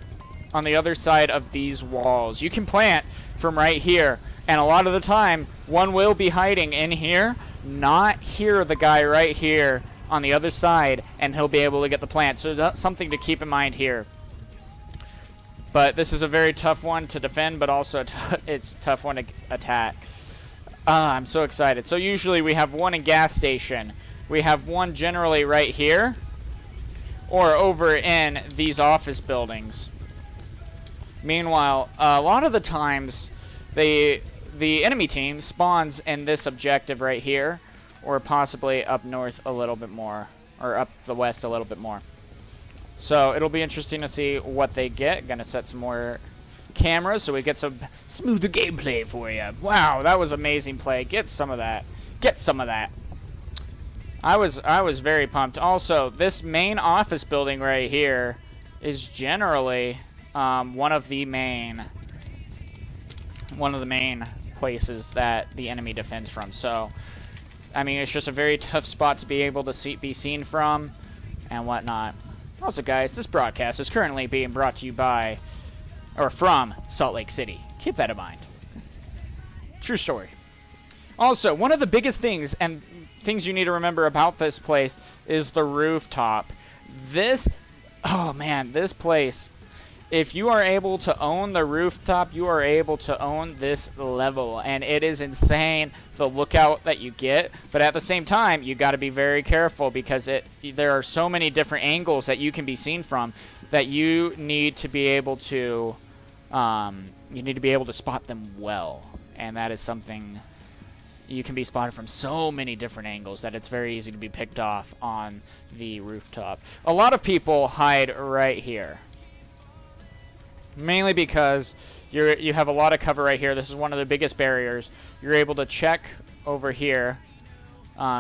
on the other side of these walls. You can plant from right here, and a lot of the time one will be hiding in here, not here, the guy right here on the other side, and he'll be able to get the plant. So that's something to keep in mind here. But this is a very tough one to defend, but also it's a tough one to attack. I'm so excited. So usually we have one in gas station. We have one generally right here, or over in these office buildings. Meanwhile, a lot of the times the enemy team spawns in this objective right here, or possibly up north a little bit more, or up the west a little bit more. So it'll be interesting to see what they get. Gonna set some more cameras so we get some smoother gameplay for you. Wow, that was amazing play. Get some of that. Get some of that. I was very pumped. Also, this main office building right here is generally one of the main places that the enemy defends from. So, I mean, it's just a very tough spot to be able to be seen from and whatnot. Also, guys, this broadcast is currently being brought to you by, or from, Salt Lake City. Keep that in mind. True story. Also, one of the biggest things, and things you need to remember about this place, is the rooftop. Oh man, this place, if you are able to own the rooftop, you are able to own this level, and it is insane the lookout that you get. But at the same time, you got to be very careful because there are so many different angles that you can be seen from that you need to be able to spot them well, and that is something you can be spotted from so many different angles that it's very easy to be picked off on the rooftop. A lot of people hide right here. Mainly because you have a lot of cover right here. This is one of the biggest barriers. You're able to check over here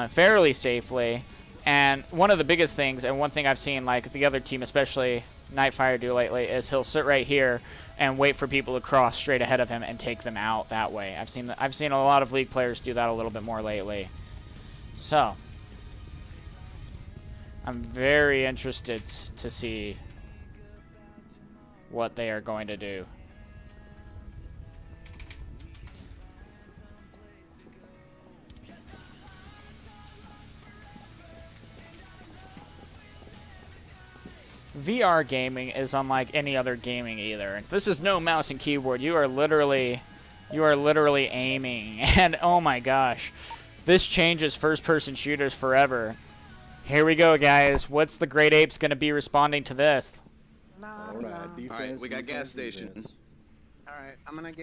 fairly safely. And one of the biggest things, and one thing I've seen like the other team, especially Nightfire, do lately, is he'll sit right here and wait for people to cross straight ahead of him and take them out that way. I've seen a lot of League players do that a little bit more lately. So I'm very interested to see what they are going to do. VR gaming is unlike any other gaming either. This is no mouse and keyboard. You are literally aiming, and oh my gosh, this changes first-person shooters forever. Here we go, guys. What's the Great Apes going to be responding to this? Alright, we got gas stations. Alright, I'm gonna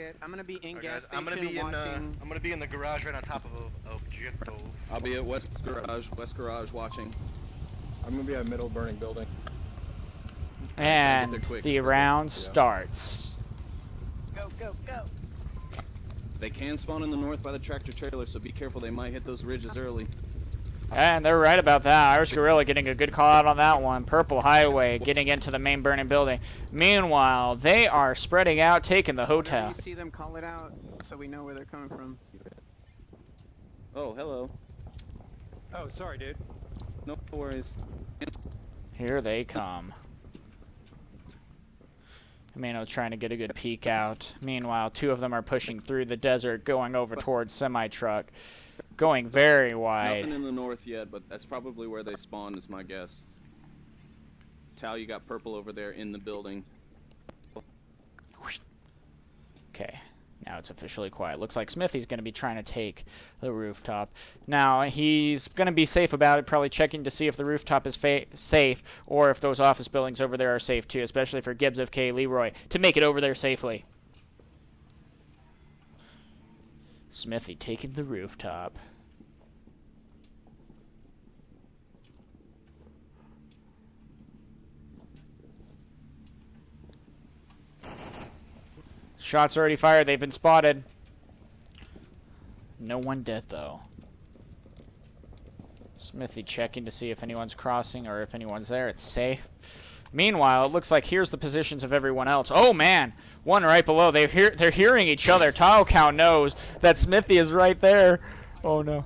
be in gas I'm gonna station be in watching. I'm gonna be in the garage right on top of Jimbo. I'll be at West Garage watching. I'm gonna be at middle burning building. And They're quick. the round starts. Go, go, go. They can spawn in the north by the tractor trailer, so be careful. They might hit those ridges early. And they're right about that. Irish Gorilla getting a good call out on that one. Purple Highway getting into the main burning building. Meanwhile, they are spreading out, taking the hotel. Whenever you see them, call it out so we know where they're coming from. Oh, hello. Oh, sorry, dude. No worries. Here they come. Mano's trying to get a good peek out. Meanwhile, two of them are pushing through the desert, going over towards semi-truck. Going very wide. Nothing in the north yet, but that's probably where they spawned, is my guess. Tal, you got purple over there in the building. Okay, now it's officially quiet. Looks like Smithy's going to be trying to take the rooftop. Now, he's going to be safe about it, probably checking to see if the rooftop is safe, or if those office buildings over there are safe too, especially for Gibbs, FK, Leroy, to make it over there safely. Smithy taking the rooftop. Shots already fired. They've been spotted. No one dead, though. Smithy checking to see if anyone's crossing or if anyone's there. It's safe. Meanwhile, it looks like here's the positions of everyone else. Oh, man. One right below. They're hearing each other. Tile Count knows that Smithy is right there. Oh, no.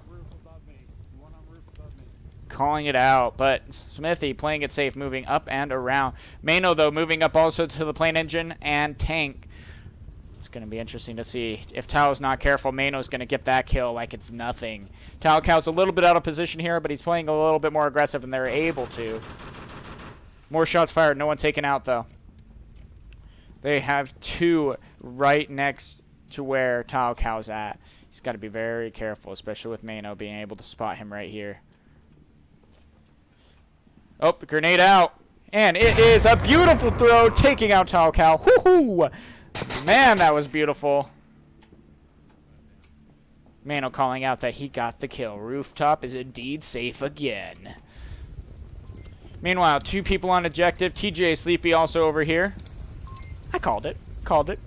Calling it out, but Smithy playing it safe, moving up and around. Mano, though, moving up also to the plane engine and tank. It's going to be interesting to see. If Tao's not careful, Mano's going to get that kill like it's nothing. Tao Cow's a little bit out of position here, but he's playing a little bit more aggressive, and they're able to. More shots fired. No one taken out, though. They have two right next to where Tao Cow's at. He's got to be very careful, especially with Mano being able to spot him right here. Oh, grenade out. And it is a beautiful throw, taking out Tao Cow. Woohoo! Man, that was beautiful. Mano calling out that he got the kill. Rooftop is indeed safe again. Meanwhile, two people on objective. TJ Sleepy also over here. I called it. Called it.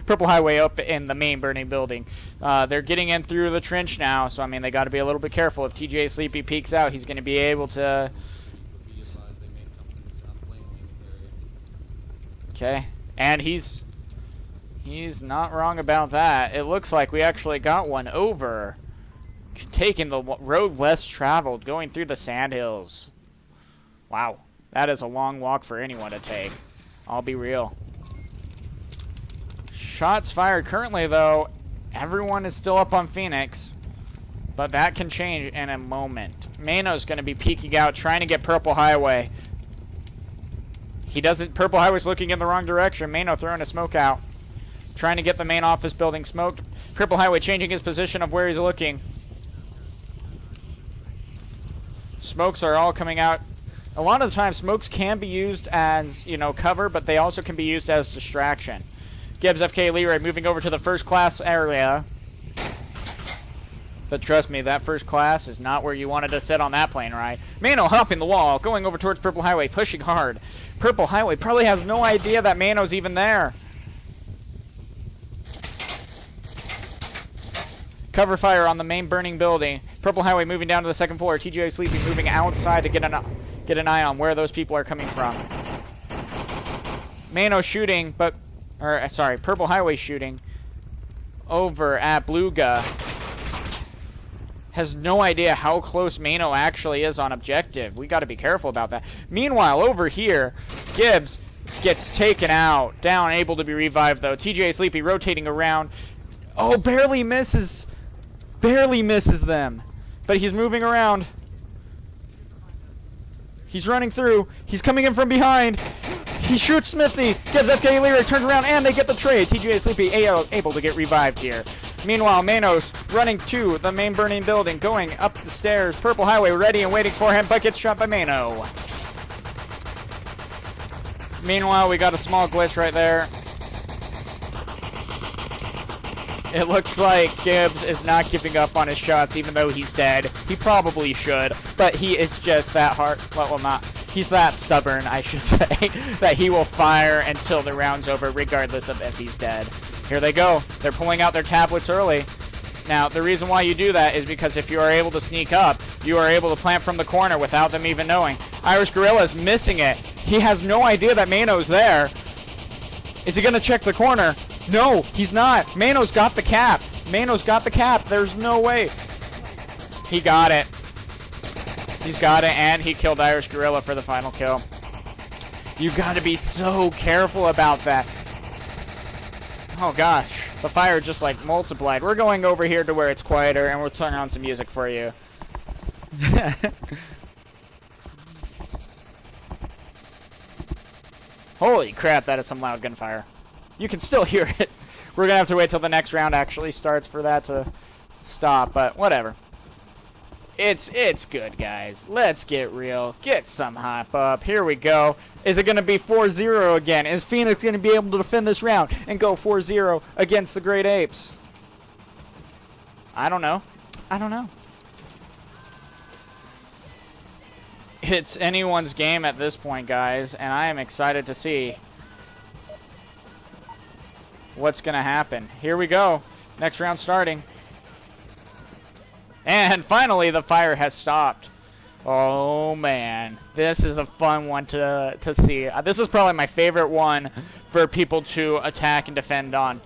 Purple Highway up in the main burning building. They're getting in through the trench now, so I mean they got to be a little bit careful. If TJ Sleepy peeks out, he's going to be able to. Okay, and he's not wrong about that. It looks like we actually got one over, taking the road less traveled, going through the sandhills. Wow, that is a long walk for anyone to take. I'll be real. Shots fired currently, though. Everyone is still up on Phoenix, but that can change in a moment. Mano's going to be peeking out, trying to get Purple Highway. He doesn't. Purple Highway's looking in the wrong direction. Mano throwing a smoke out, trying to get the main office building smoked. Purple Highway changing his position of where he's looking. Smokes are all coming out. A lot of the time, smokes can be used as, you know, cover, but they also can be used as distraction. Gibbs, FK, Leroy moving over to the first class area. But trust me, that first class is not where you wanted to sit on that plane, right? Mano hopping the wall, going over towards Purple Highway, pushing hard. Purple Highway probably has no idea that Mano's even there. Cover fire on the main burning building. Purple Highway moving down to the second floor. TJ Sleepy moving outside to get an eye on where those people are coming from. Mano shooting, sorry, Purple Highway shooting over at Bluga. Has no idea how close Mano actually is on objective. We got to be careful about that. Meanwhile, over here, Gibbs gets taken out. Down, able to be revived though. TJ Sleepy rotating around. Oh, barely misses. Barely misses them. But he's moving around. He's running through. He's coming in from behind. He shoots Smithy. Gibbs FK Lyric turns around and they get the trade. TJ Sleepy able to get revived here. Meanwhile, Manos running to the main burning building, going up the stairs. Purple Highway ready and waiting for him, but gets shot by Mano. Meanwhile, we got a small glitch right there. It looks like Gibbs is not giving up on his shots, even though he's dead. He probably should, but he is just that hard. Well, not. He's that stubborn, I should say, that he will fire until the round's over, regardless of if he's dead. Here they go. They're pulling out their tablets early. Now, the reason why you do that is because if you are able to sneak up, you are able to plant from the corner without them even knowing. Irish Gorilla's missing it. He has no idea that Mano's there. Is he going to check the corner? No, he's not. Mano's got the cap. Mano's got the cap. There's no way. He got it. He's got it, and he killed Irish Gorilla for the final kill. You got to be so careful about that. Oh gosh, the fire just like multiplied. We're going over here to where it's quieter, and we'll turn on some music for you. Holy crap, that is some loud gunfire. You can still hear it. We're gonna have to wait till the next round actually starts for that to stop, but whatever. It's good, guys. Let's get real. Get some hype up. Here we go. Is it going to be 4-0 again? Is Phoenix going to be able to defend this round and go 4-0 against the Great Apes? I don't know. I don't know. It's anyone's game at this point, guys, and I am excited to see what's going to happen. Here we go. Next round starting. And finally, the fire has stopped. Oh, man. This is a fun one to see. This is probably my favorite one for people to attack and defend on.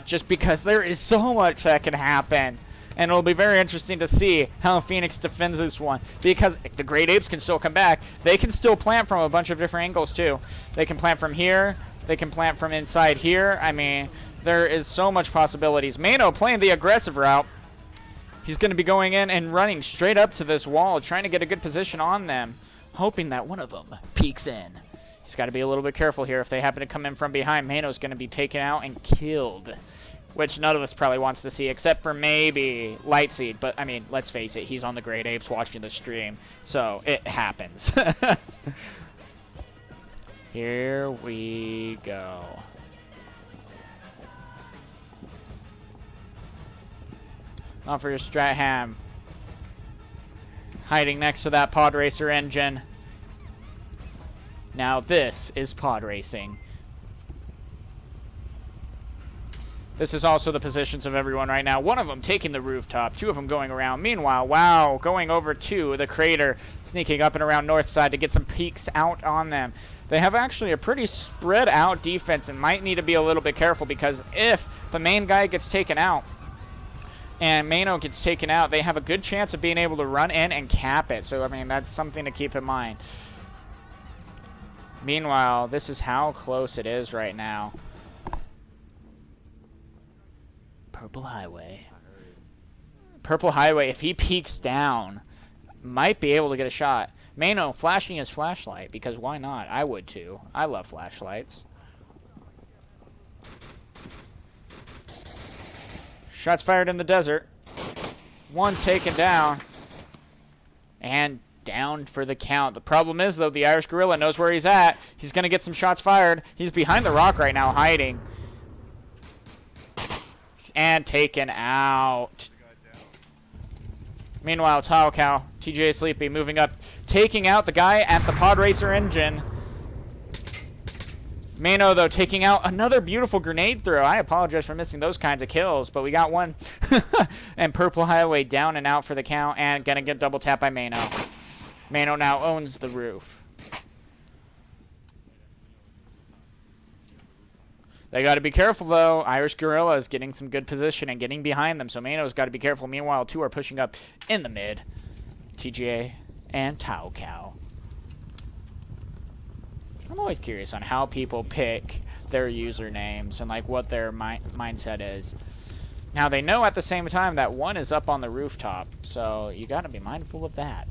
Just because there is so much that can happen. And it'll be very interesting to see how Phoenix defends this one. Because the Great Apes can still come back. They can still plant from a bunch of different angles, too. They can plant from here. They can plant from inside here. I mean, there is so much possibilities. Mano playing the aggressive route. He's going to be going in and running straight up to this wall, trying to get a good position on them, hoping that one of them peeks in. He's got to be a little bit careful here. If they happen to come in from behind, Mano's going to be taken out and killed, which none of us probably wants to see, except for maybe Lightseed. But, I mean, let's face it, he's on the Great Apes watching the stream, so it happens. Here we go. On for your Stratham. Hiding next to that pod racer engine. Now this is pod racing. This is also the positions of everyone right now. One of them taking the rooftop. Two of them going around. Meanwhile, wow, going over to the crater. Sneaking up and around north side to get some peeks out on them. They have actually a pretty spread out defense and might need to be a little bit careful because if the main guy gets taken out, and Mano gets taken out, they have a good chance of being able to run in and cap it. So, I mean, that's something to keep in mind. Meanwhile, this is how close it is right now. Purple Highway. Purple Highway, if he peeks down, might be able to get a shot. Mano flashing his flashlight, because why not? I would too. I love flashlights. Shots fired in the desert. One taken down. And down for the count. The problem is, though, the Irish Gorilla knows where he's at. He's going to get some shots fired. He's behind the rock right now, hiding. And taken out. Meanwhile, Tao Cow, TJ Sleepy moving up, taking out the guy at the pod racer engine. Mano, though, taking out another beautiful grenade throw. I apologize for missing those kinds of kills, but we got one. And Purple Highway down and out for the count, and gonna get double tapped by Mano. Mano now owns the roof. They got to be careful, though. Irish Gorilla is getting some good position and getting behind them, so Mano's got to be careful. Meanwhile, two are pushing up in the mid. TGA and Tao Cow. I'm always curious on how people pick their usernames and like what their mindset is. Now they know at the same time that one is up on the rooftop, so you got to be mindful of that.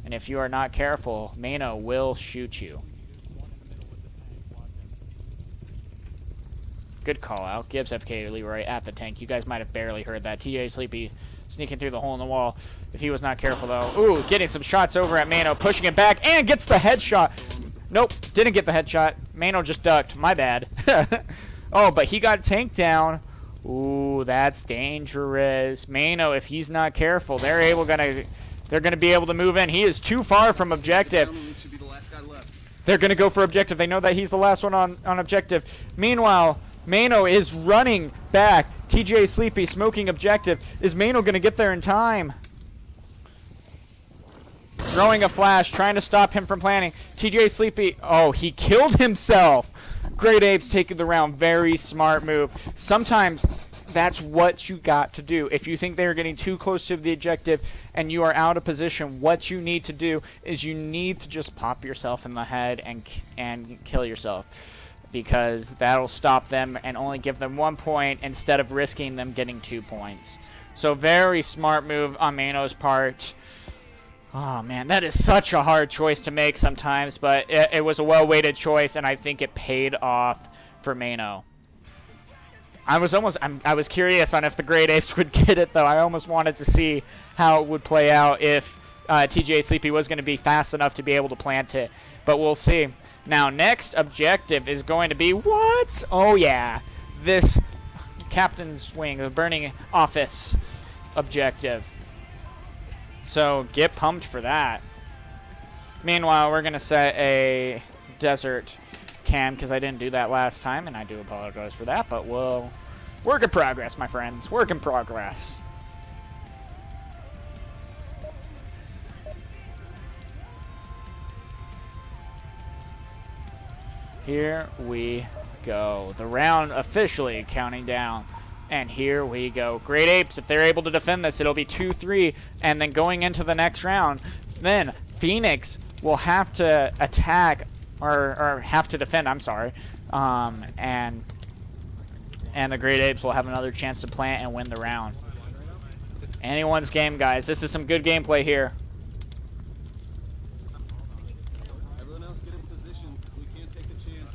And if you are not careful, Mano will shoot you. Good call out. Gibbs FK Leroy at the tank. You guys might have barely heard that. TJ Sleepy sneaking through the hole in the wall. If he was not careful though. Ooh, getting some shots over at Mano, pushing it back and gets the headshot. Nope, didn't get the headshot. Mano just ducked. My bad. Oh, but he got tanked down. Ooh, that's dangerous. Mano, if he's not careful, they're gonna be able to move in. He is too far from objective. They're gonna go for objective. They know that he's the last one on objective. Meanwhile, Mano is running back. TJ Sleepy smoking objective. Is Mano gonna get there in time? Throwing a flash, trying to stop him from planting. TJ Sleepy, oh, he killed himself. Great Apes taking the round. Very smart move. Sometimes that's what you got to do. If you think they're getting too close to the objective and you are out of position, what you need to do is you need to just pop yourself in the head and kill yourself. Because that'll stop them and only give them 1 point instead of risking them getting 2 points. So very smart move on Mano's part. Oh man, that is such a hard choice to make sometimes, but it was a well-weighted choice, and I think it paid off for Mano. I was curious on if the Great Apes would get it, though. I almost wanted to see how it would play out if TJ Sleepy was going to be fast enough to be able to plant it, but we'll see. Now, next objective is going to be what? Oh yeah, this Captain's Wing, the Burning Office objective. So get pumped for that. Meanwhile, we're going to set a desert cam because I didn't do that last time, and I do apologize for that, but we'll work in progress, my friends. Work in progress. Here we go. The round officially counting down. And here we go. Great Apes, if they're able to defend this, it'll be 2-3. And then going into the next round, then Phoenix will have to attack, or have to defend, I'm sorry. And the Great Apes will have another chance to plant and win the round. Anyone's game, guys. This is some good gameplay here. Everyone else get in position. We can't take a chance.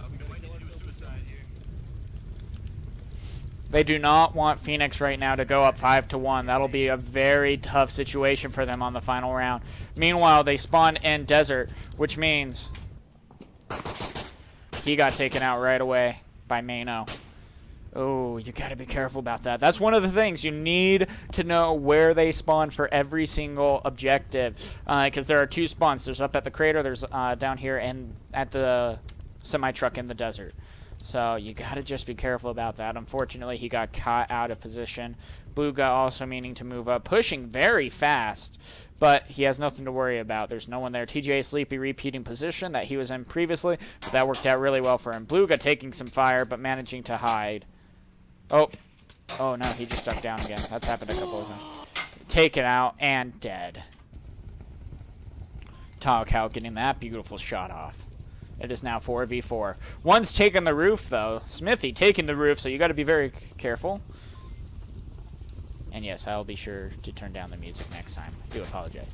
They do not want Phoenix right now to go up 5-1. That'll be a very tough situation for them on the final round. Meanwhile, they spawn in Desert, which means he got taken out right away by Mano. Oh, you gotta be careful about that. That's one of the things. You need to know where they spawn for every single objective. Because there are two spawns. There's up at the crater, there's down here, and at the semi-truck in the desert. So you gotta just be careful about that. Unfortunately, he got caught out of position. Bluga also meaning to move up, pushing very fast, but he has nothing to worry about. There's no one there. TJ Sleepy repeating position that he was in previously, but that worked out really well for him. Bluga taking some fire, but managing to hide. Oh no, he just ducked down again. That's happened a couple of times. Taken out and dead. Talcow getting that beautiful shot off. It is now 4v4. One's taking the roof, though. Smithy taking the roof, so you got to be very careful. And yes, I'll be sure to turn down the music next time. I do apologize.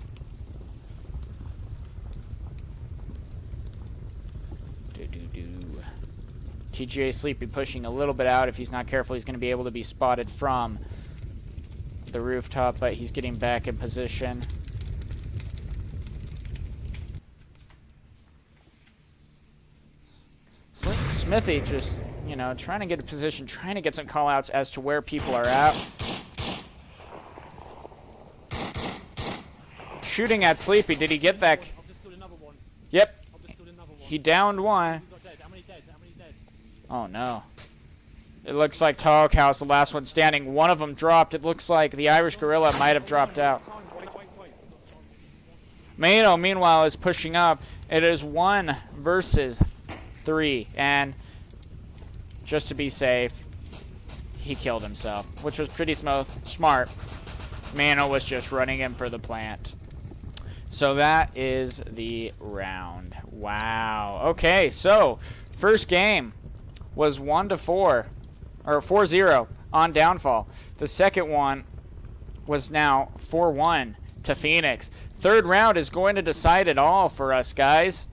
TGA Sleepy pushing a little bit out. If he's not careful, he's going to be able to be spotted from the rooftop, but he's getting back in position. Smithy just, you know, trying to get a position, trying to get some call-outs as to where people are at. Shooting at Sleepy. Did he get that? Yep. He downed one. Oh no. It looks like Tall Cow's the last one standing. One of them dropped. It looks like the Irish Gorilla might have dropped out. Mano, meanwhile, is pushing up. It is 1 versus 3. And just to be safe, he killed himself, which was pretty smart. Mano was just running in for the plant. So that is the round. Wow. Okay, so first game was 1-4, or 4-0 on Downfall. The second one was now 4-1 to Phoenix. Third round is going to decide it all for us, guys.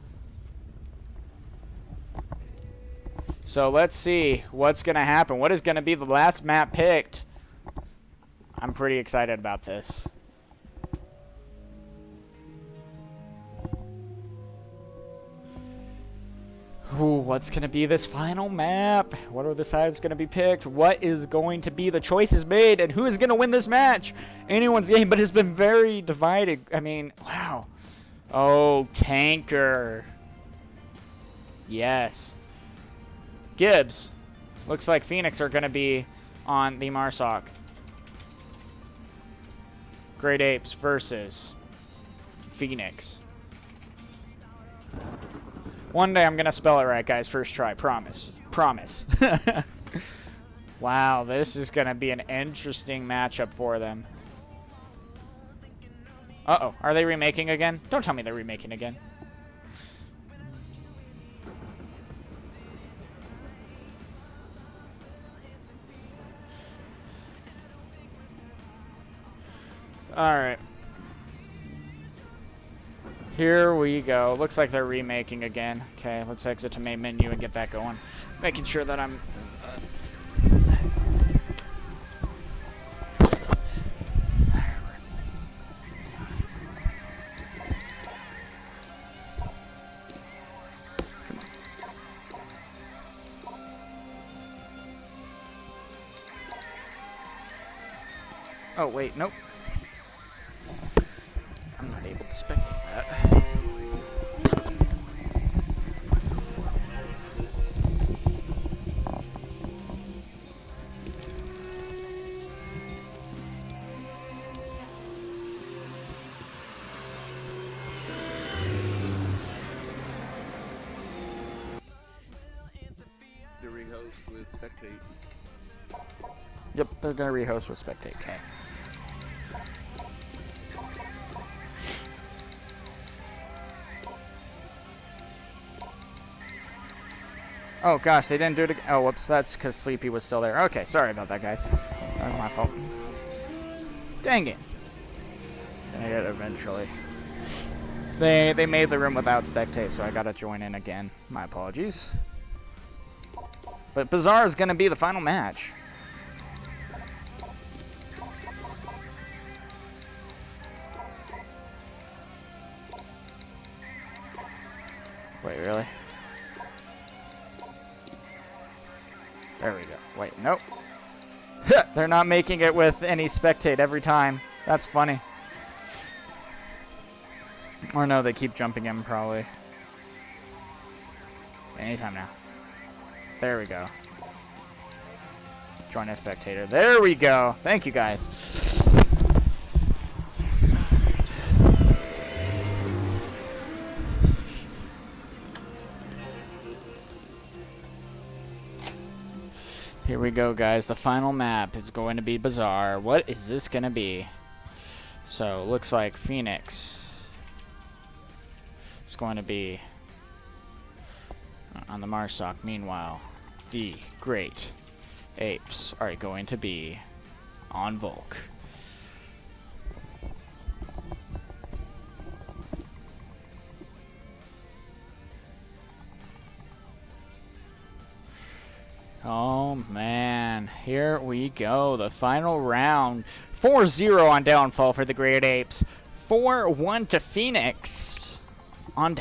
So let's see what's going to happen. What is going to be the last map picked? I'm pretty excited about this. Ooh, what's going to be this final map? What are the sides going to be picked? What is going to be the choices made? And who is going to win this match? Anyone's game, but it's been very divided. I mean, wow. Oh, Tanker. Yes. Gibbs. Looks like Phoenix are going to be on the Marsoc. Great Apes versus Phoenix. One day I'm going to spell it right, guys. First try. Promise. Promise. Wow, this is going to be an interesting matchup for them. Uh-oh. Are they remaking again? Don't tell me they're remaking again. Alright. Here we go. Looks like they're remaking again. Okay, let's exit to main menu and get back going. Making sure that I'm... Oh, wait, nope. I'm not able to spectate that. To rehost with spectate. Yep, they're gonna rehost with spectate. Okay. Oh gosh, they didn't do it again. Oh, whoops, that's because Sleepy was still there. Okay, sorry about that, guys. That was my fault. Dang it. Dang it, eventually. They made the room without spectate, so I gotta join in again. My apologies. But Bazaar is gonna be the final match. Wait, really? There we go. Wait, nope. They're not making it with any spectate every time. That's funny. Or no, they keep jumping in probably. Anytime now. There we go. Join a spectator. There we go. Thank you, guys. Here we go, guys. The final map is going to be Bazaar. What is this going to be? So, looks like Phoenix is going to be on the Marsoc. Meanwhile, the Great Apes are going to be on Volk. Oh man, here we go. The final round. 4-0 on Downfall for the Great Apes. 4-1 to Phoenix on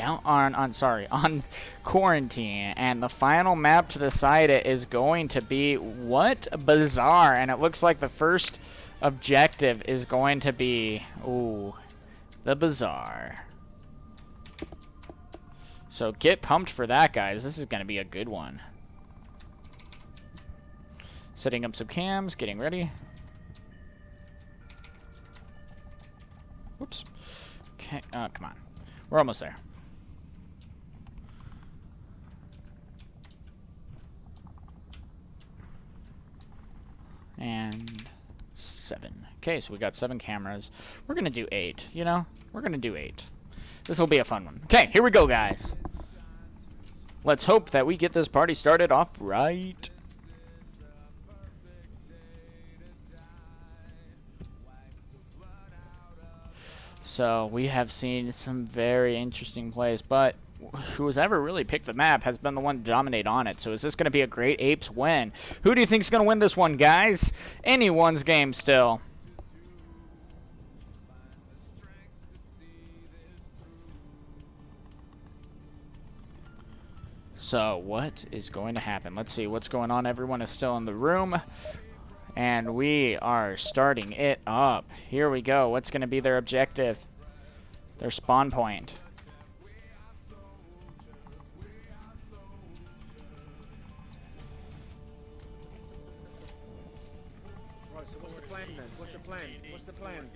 Quarantine. And the final map to decide it is going to be what? Bazaar. And it looks like the first objective is going to be the Bazaar. So get pumped for that, guys. This is going to be a good one. Setting up some cams, getting ready. Whoops. Okay, come on. We're almost there. And 7. Okay, so we got 7 cameras. We're gonna do 8, you know? We're gonna do 8. This will be a fun one. Okay, here we go, guys. Let's hope that we get this party started off right. So, we have seen some very interesting plays, but who's ever really picked the map has been the one to dominate on it. So is this going to be a great Apes win? Who do you think is going to win this one, guys? Anyone's game still. So what is going to happen? Let's see what's going on. Everyone is still in the room. And we are starting it up. Here we go. What's going to be their objective? Their spawn point. Right, so what's the plan then? What's the plan? What's the plan?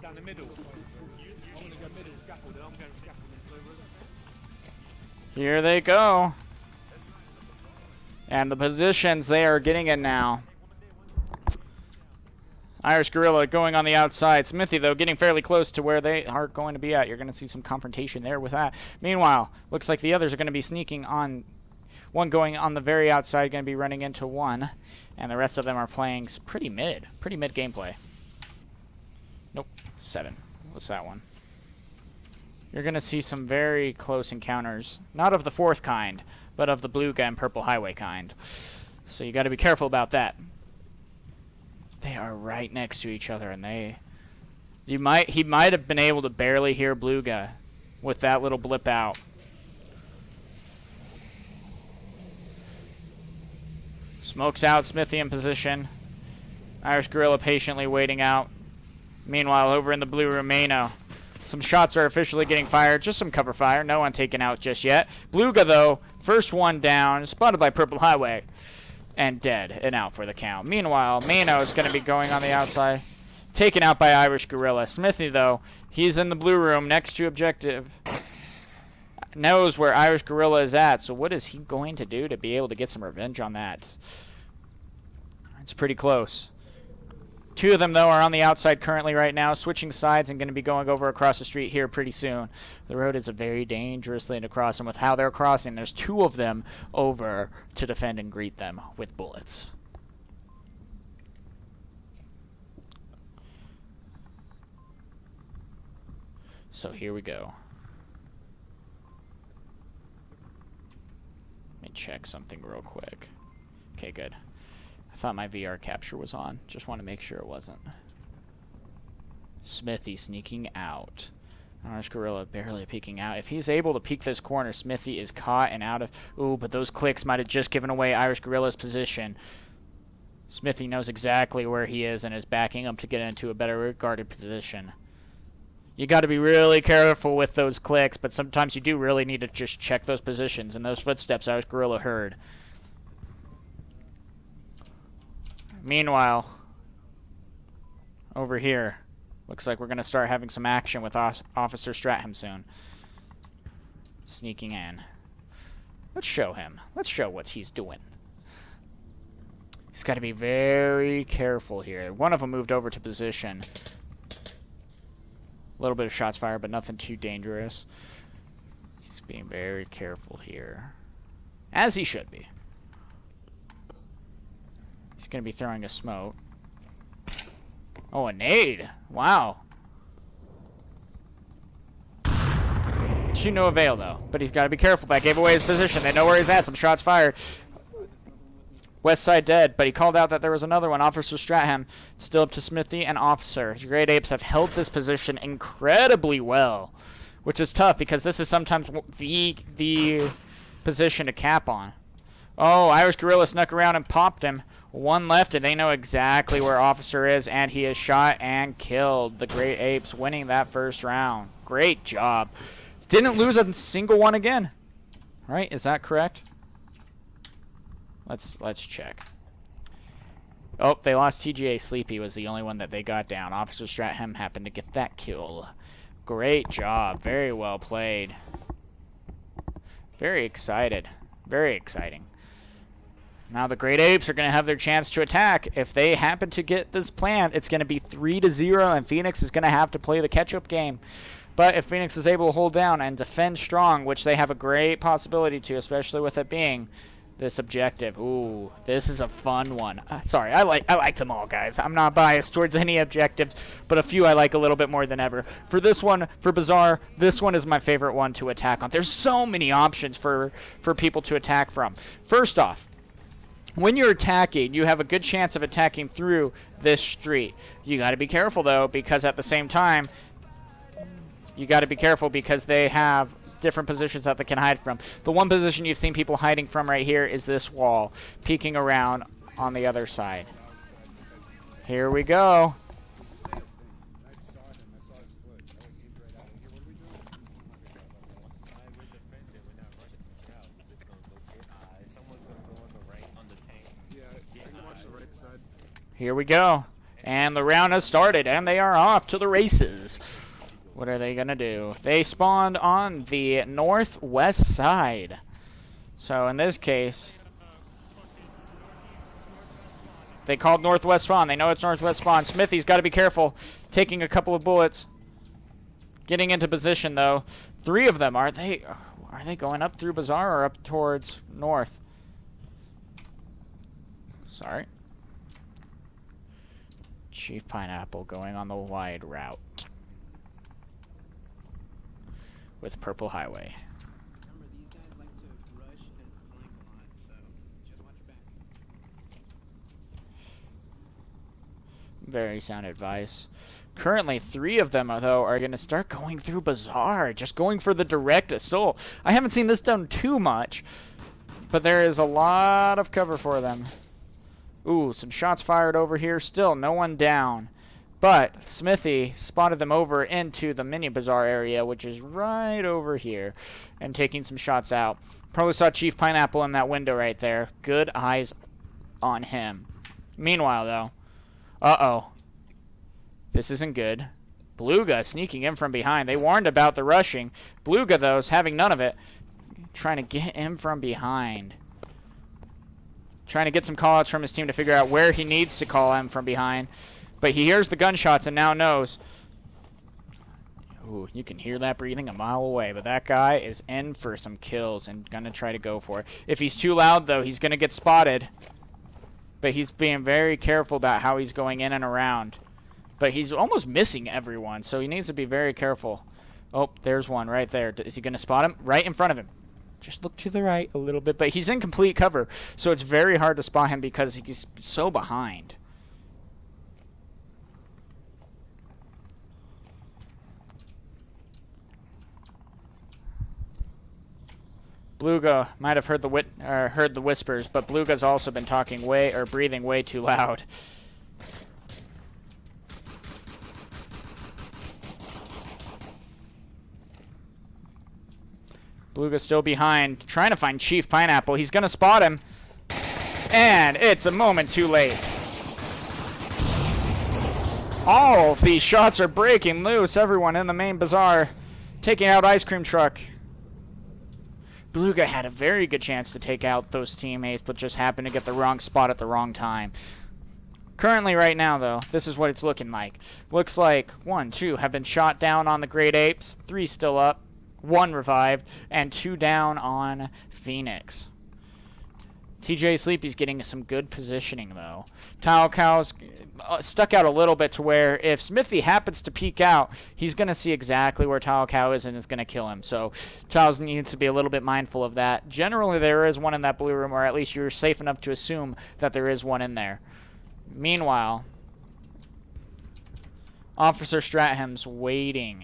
Down the middle. I'm gonna go middle scaffold, and I'm going scaffold. Here they go. And the positions they are getting in now. Irish Gorilla going on the outside. Smithy, though, getting fairly close to where they are going to be at. You're going to see some confrontation there with that. Meanwhile, looks like the others are going to be sneaking on. One going on the very outside, going to be running into one. And the rest of them are playing pretty mid gameplay. Nope, 7. What's that one? You're going to see some very close encounters. Not of the 4th kind, but of the blue and purple highway kind. So you got to be careful about that. They are right next to each other, and he might have been able to barely hear Bluga with that little blip out. Smokes out, Smithy in position. Irish Gorilla patiently waiting out. Meanwhile, over in the blue room, Mano. Some shots are officially getting fired. Just some cover fire. No one taken out just yet. Bluga, though, first one down, spotted by Purple Highway. And dead and out for the count. Meanwhile, Mano is going to be going on the outside. Taken out by Irish Gorilla. Smithy, though, he's in the blue room next to objective. Knows where Irish Gorilla is at. So what is he going to do to be able to get some revenge on that? It's pretty close. 2 of them, though, are on the outside currently right now, switching sides and going to be going over across the street here pretty soon. The road is a very dangerous lane to cross, and with how they're crossing, there's 2 of them over to defend and greet them with bullets. So here we go. Let me check something real quick. Okay, good. I thought my VR capture was on. Just want to make sure it wasn't. Smithy sneaking out. Irish Gorilla barely peeking out. If he's able to peek this corner, Smithy is caught and out of... Ooh, but those clicks might have just given away Irish Gorilla's position. Smithy knows exactly where he is and is backing up to get into a better guarded position. You got to be really careful with those clicks, but sometimes you do really need to just check those positions. And those footsteps Irish Gorilla heard. Meanwhile, over here, looks like we're going to start having some action with Officer Stratham soon. Sneaking in. Let's show him. Let's show what he's doing. He's got to be very careful here. One of them moved over to position. A little bit of shots fired, but nothing too dangerous. He's being very careful here. As he should be. He's going to be throwing a smoke. Oh, a nade. Wow. To no avail, though. But he's got to be careful. That gave away his position. They know where he's at. Some shots fired. West side dead, but he called out that there was another one. Officer Stratham still up to Smithy and Officer. The Great Apes have held this position incredibly well, which is tough because this is sometimes the position to cap on. Oh, Irish Gorilla snuck around and popped him. 1 left, and they know exactly where Officer is, and he is shot and killed. The Great Apes winning that first round. Great job. Didn't lose a single one again. Right? Is that correct? Let's check. Oh, they lost TGA. Sleepy was the only one that they got down. Officer Stratham happened to get that kill. Great job. Very well played. Very excited. Very exciting. Now the Great Apes are going to have their chance to attack. If they happen to get this plant, it's going to be 3-0, and Phoenix is going to have to play the catch-up game. But if Phoenix is able to hold down and defend strong, which they have a great possibility to, especially with it being this objective. Ooh, this is a fun one. Sorry, I like them all, guys. I'm not biased towards any objectives, but a few I like a little bit more than ever. For this one, for Bazaar, this one is my favorite one to attack on. There's so many options for people to attack from. First off, when you're attacking, you have a good chance of attacking through this street. You got to be careful, though, because at the same time, you got to be careful because they have different positions that they can hide from. The one position you've seen people hiding from right here is this wall, peeking around on the other side. Here we go. Here we go. And the round has started, and they are off to the races. What are they going to do? They spawned on the northwest side. So in this case, they called northwest spawn. They know it's northwest spawn. Smithy's got to be careful, taking a couple of bullets. Getting into position, though. 3 of them. Are they going up through Bazaar or up towards north? Sorry. Chief Pineapple going on the wide route with Purple Highway. Remember, these guys like to rush and flank a lot, so just watch your back. Very sound advice. Currently, 3 of them, though, are going to start going through Bazaar, just going for the direct assault. I haven't seen this done too much, but there is a lot of cover for them. Ooh, some shots fired over here. Still, no one down. But Smithy spotted them over into the mini Bazaar area, which is right over here, and taking some shots out. Probably saw Chief Pineapple in that window right there. Good eyes on him. Meanwhile, though, uh-oh. This isn't good. Beluga sneaking in from behind. They warned about the rushing. Beluga, though, is having none of it. Trying to get him from behind. Trying to get some call-outs from his team to figure out where he needs to call him from behind. But he hears the gunshots and now knows. Ooh, you can hear that breathing a mile away. But that guy is in for some kills and going to try to go for it. If he's too loud, though, he's going to get spotted. But he's being very careful about how he's going in and around. But he's almost missing everyone, so he needs to be very careful. Oh, there's one right there. Is he going to spot him? Right in front of him. Just look to the right a little bit. But he's in complete cover, so it's very hard to spot him because he's so behind. Beluga might have heard the whispers, but Beluga's also been talking breathing way too loud. Beluga's still behind, trying to find Chief Pineapple. He's gonna spot him, and it's a moment too late. All of these shots are breaking loose. Everyone in the main Bazaar taking out Ice Cream Truck. Beluga had a very good chance to take out those teammates, but just happened to get the wrong spot at the wrong time. Currently, right now, though, this is what it's looking like. Looks like 1, 2 have been shot down on the Great Apes, 3 still up, 1 revived, and 2 down on Phoenix. TJ Sleepy's getting some good positioning, though. Tile Cow's stuck out a little bit to where if Smithy happens to peek out, he's going to see exactly where Tile Cow is and is going to kill him. So Tiles needs to be a little bit mindful of that. Generally, there is one in that blue room, or at least you're safe enough to assume that there is one in there. Meanwhile, Officer Stratham's waiting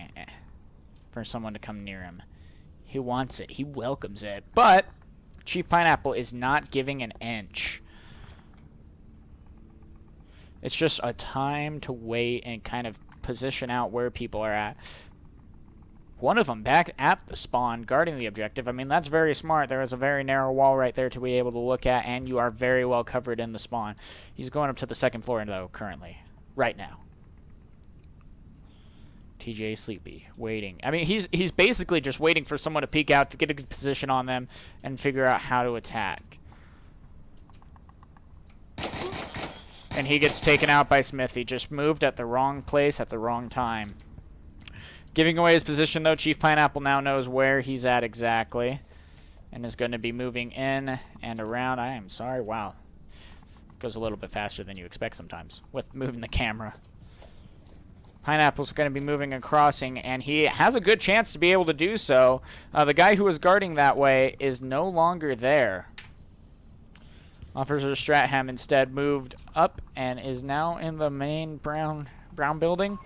for someone to come near him. He wants it. He welcomes it. But Chief Pineapple is not giving an inch. It's just a time to wait and kind of position out where people are at. One of them back at the spawn, guarding the objective. I mean, that's very smart. There is a very narrow wall right there to be able to look at, and you are very well covered in the spawn. He's going up to the second floor, though, currently. Right now. TJ sleepy, waiting. I mean, he's basically just waiting for someone to peek out to get a good position on them and figure out how to attack. And he gets taken out by Smith. He just moved at the wrong place at the wrong time. Giving away his position, though, Chief Pineapple now knows where he's at exactly. And is going to be moving in and around. I am sorry. Wow. Goes a little bit faster than you expect sometimes with moving the camera. Pineapple's going to be moving and crossing, and he has a good chance to be able to do so. The guy who was guarding that way is no longer there. Officer Stratham instead moved up and is now in the main brown building.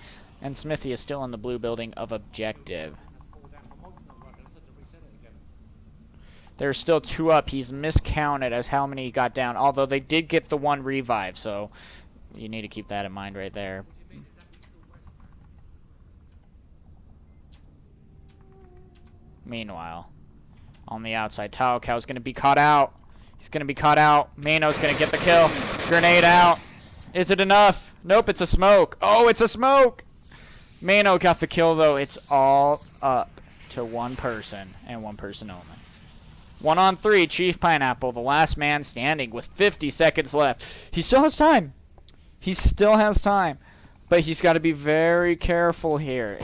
And Smithy is still in the blue building of objective. There's still 2 up. He's miscounted as how many he got down. Although they did get the 1 revive, so you need to keep that in mind right there. Meanwhile, on the outside, Tao Cow's going to be caught out. He's going to be caught out. Mano's going to get the kill. Grenade out. Is it enough? Nope, it's a smoke. Oh, it's a smoke! Mano got the kill, though. It's all up to 1 person, and 1 person only. 1 on 3, Chief Pineapple, the last man standing with 50 seconds left. He still has time. He still has time. But he's got to be very careful here.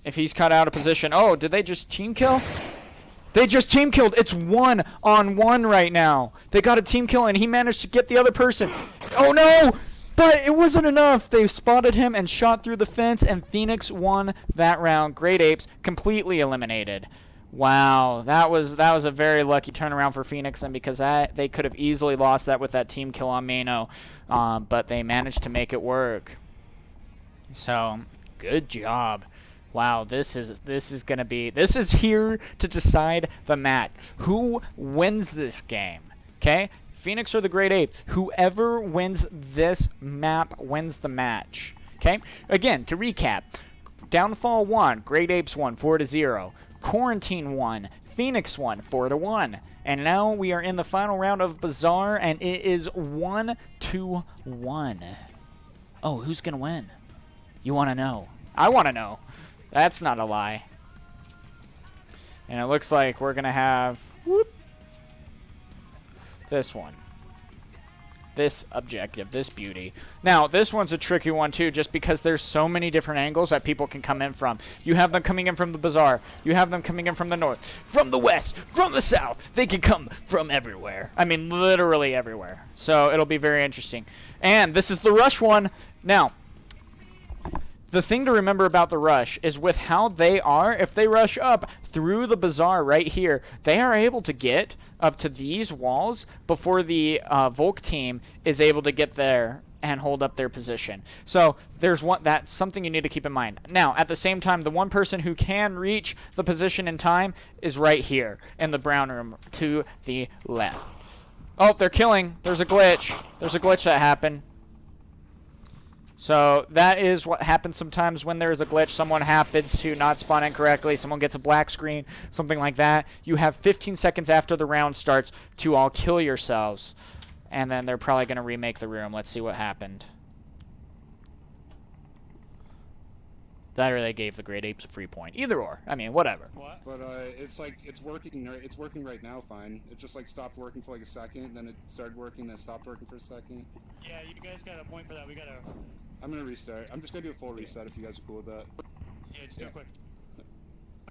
If he's cut out of position. Oh, did they just team kill? They just team killed. It's 1 on 1 right now. They got a team kill, and he managed to get the other person. Oh, no! But it wasn't enough. They spotted him and shot through the fence, and Phoenix won that round. Great Apes completely eliminated. Wow, that was a very lucky turnaround for Phoenix, and because they could have easily lost that with that team kill on Mano, but they managed to make it work. So, good job. Wow, this is here to decide the match. Who wins this game? Okay? Phoenix or the Great Apes. Whoever wins this map wins the match. Okay? Again, to recap. Downfall 1, Great Apes won 4-0. Quarantine 1, Phoenix won 4-1. And now we are in the final round of Bazaar, and it is 1-1. Oh, who's going to win? You want to know? I want to know. That's not a lie. And it looks like we're going to have this one. This objective, this beauty. Now, this one's a tricky one too, just because there's so many different angles that people can come in from. You have them coming in from the Bazaar. You have them coming in from the north, from the west, from the south. They can come from everywhere. I mean, literally everywhere. So it'll be very interesting. And this is the rush one. Now, the thing to remember about the rush is with how they are, if they rush up through the Bazaar right here, they are able to get up to these walls before the Volk team is able to get there and hold up their position. So that's something you need to keep in mind. Now, at the same time, the one person who can reach the position in time is right here in the brown room to the left. Oh, they're killing. There's a glitch. There's a glitch that happened. So that is what happens sometimes when there is a glitch. Someone happens to not spawn in correctly. Someone gets a black screen, something like that. You have 15 seconds after the round starts to all kill yourselves. And then they're probably going to remake the room. Let's see what happened. That or they gave the Great Apes a free point. Either or. I mean, whatever. What? But it's like it's working. It's working right now. Fine. It just like stopped working for like a second, then it started working, then stopped working for a second. Yeah, you guys got a point for that. We gotta. I'm gonna restart. I'm just gonna do a full reset if you guys are cool with that. Yeah, just do it quick.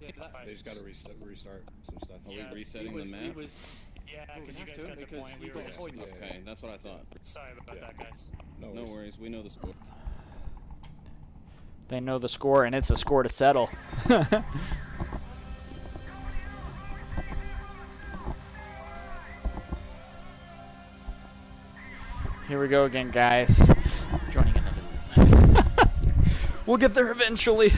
Yeah, They just gotta restart some stuff. Are Yeah, we resetting the map? Yeah, because you guys got the because point. you We were got just... a point. Okay, that's what I thought. Sorry about that, guys. No worries, we know the score. They know the score, and it's a score to settle. Here we go again, guys. Joining another room. We'll get there eventually.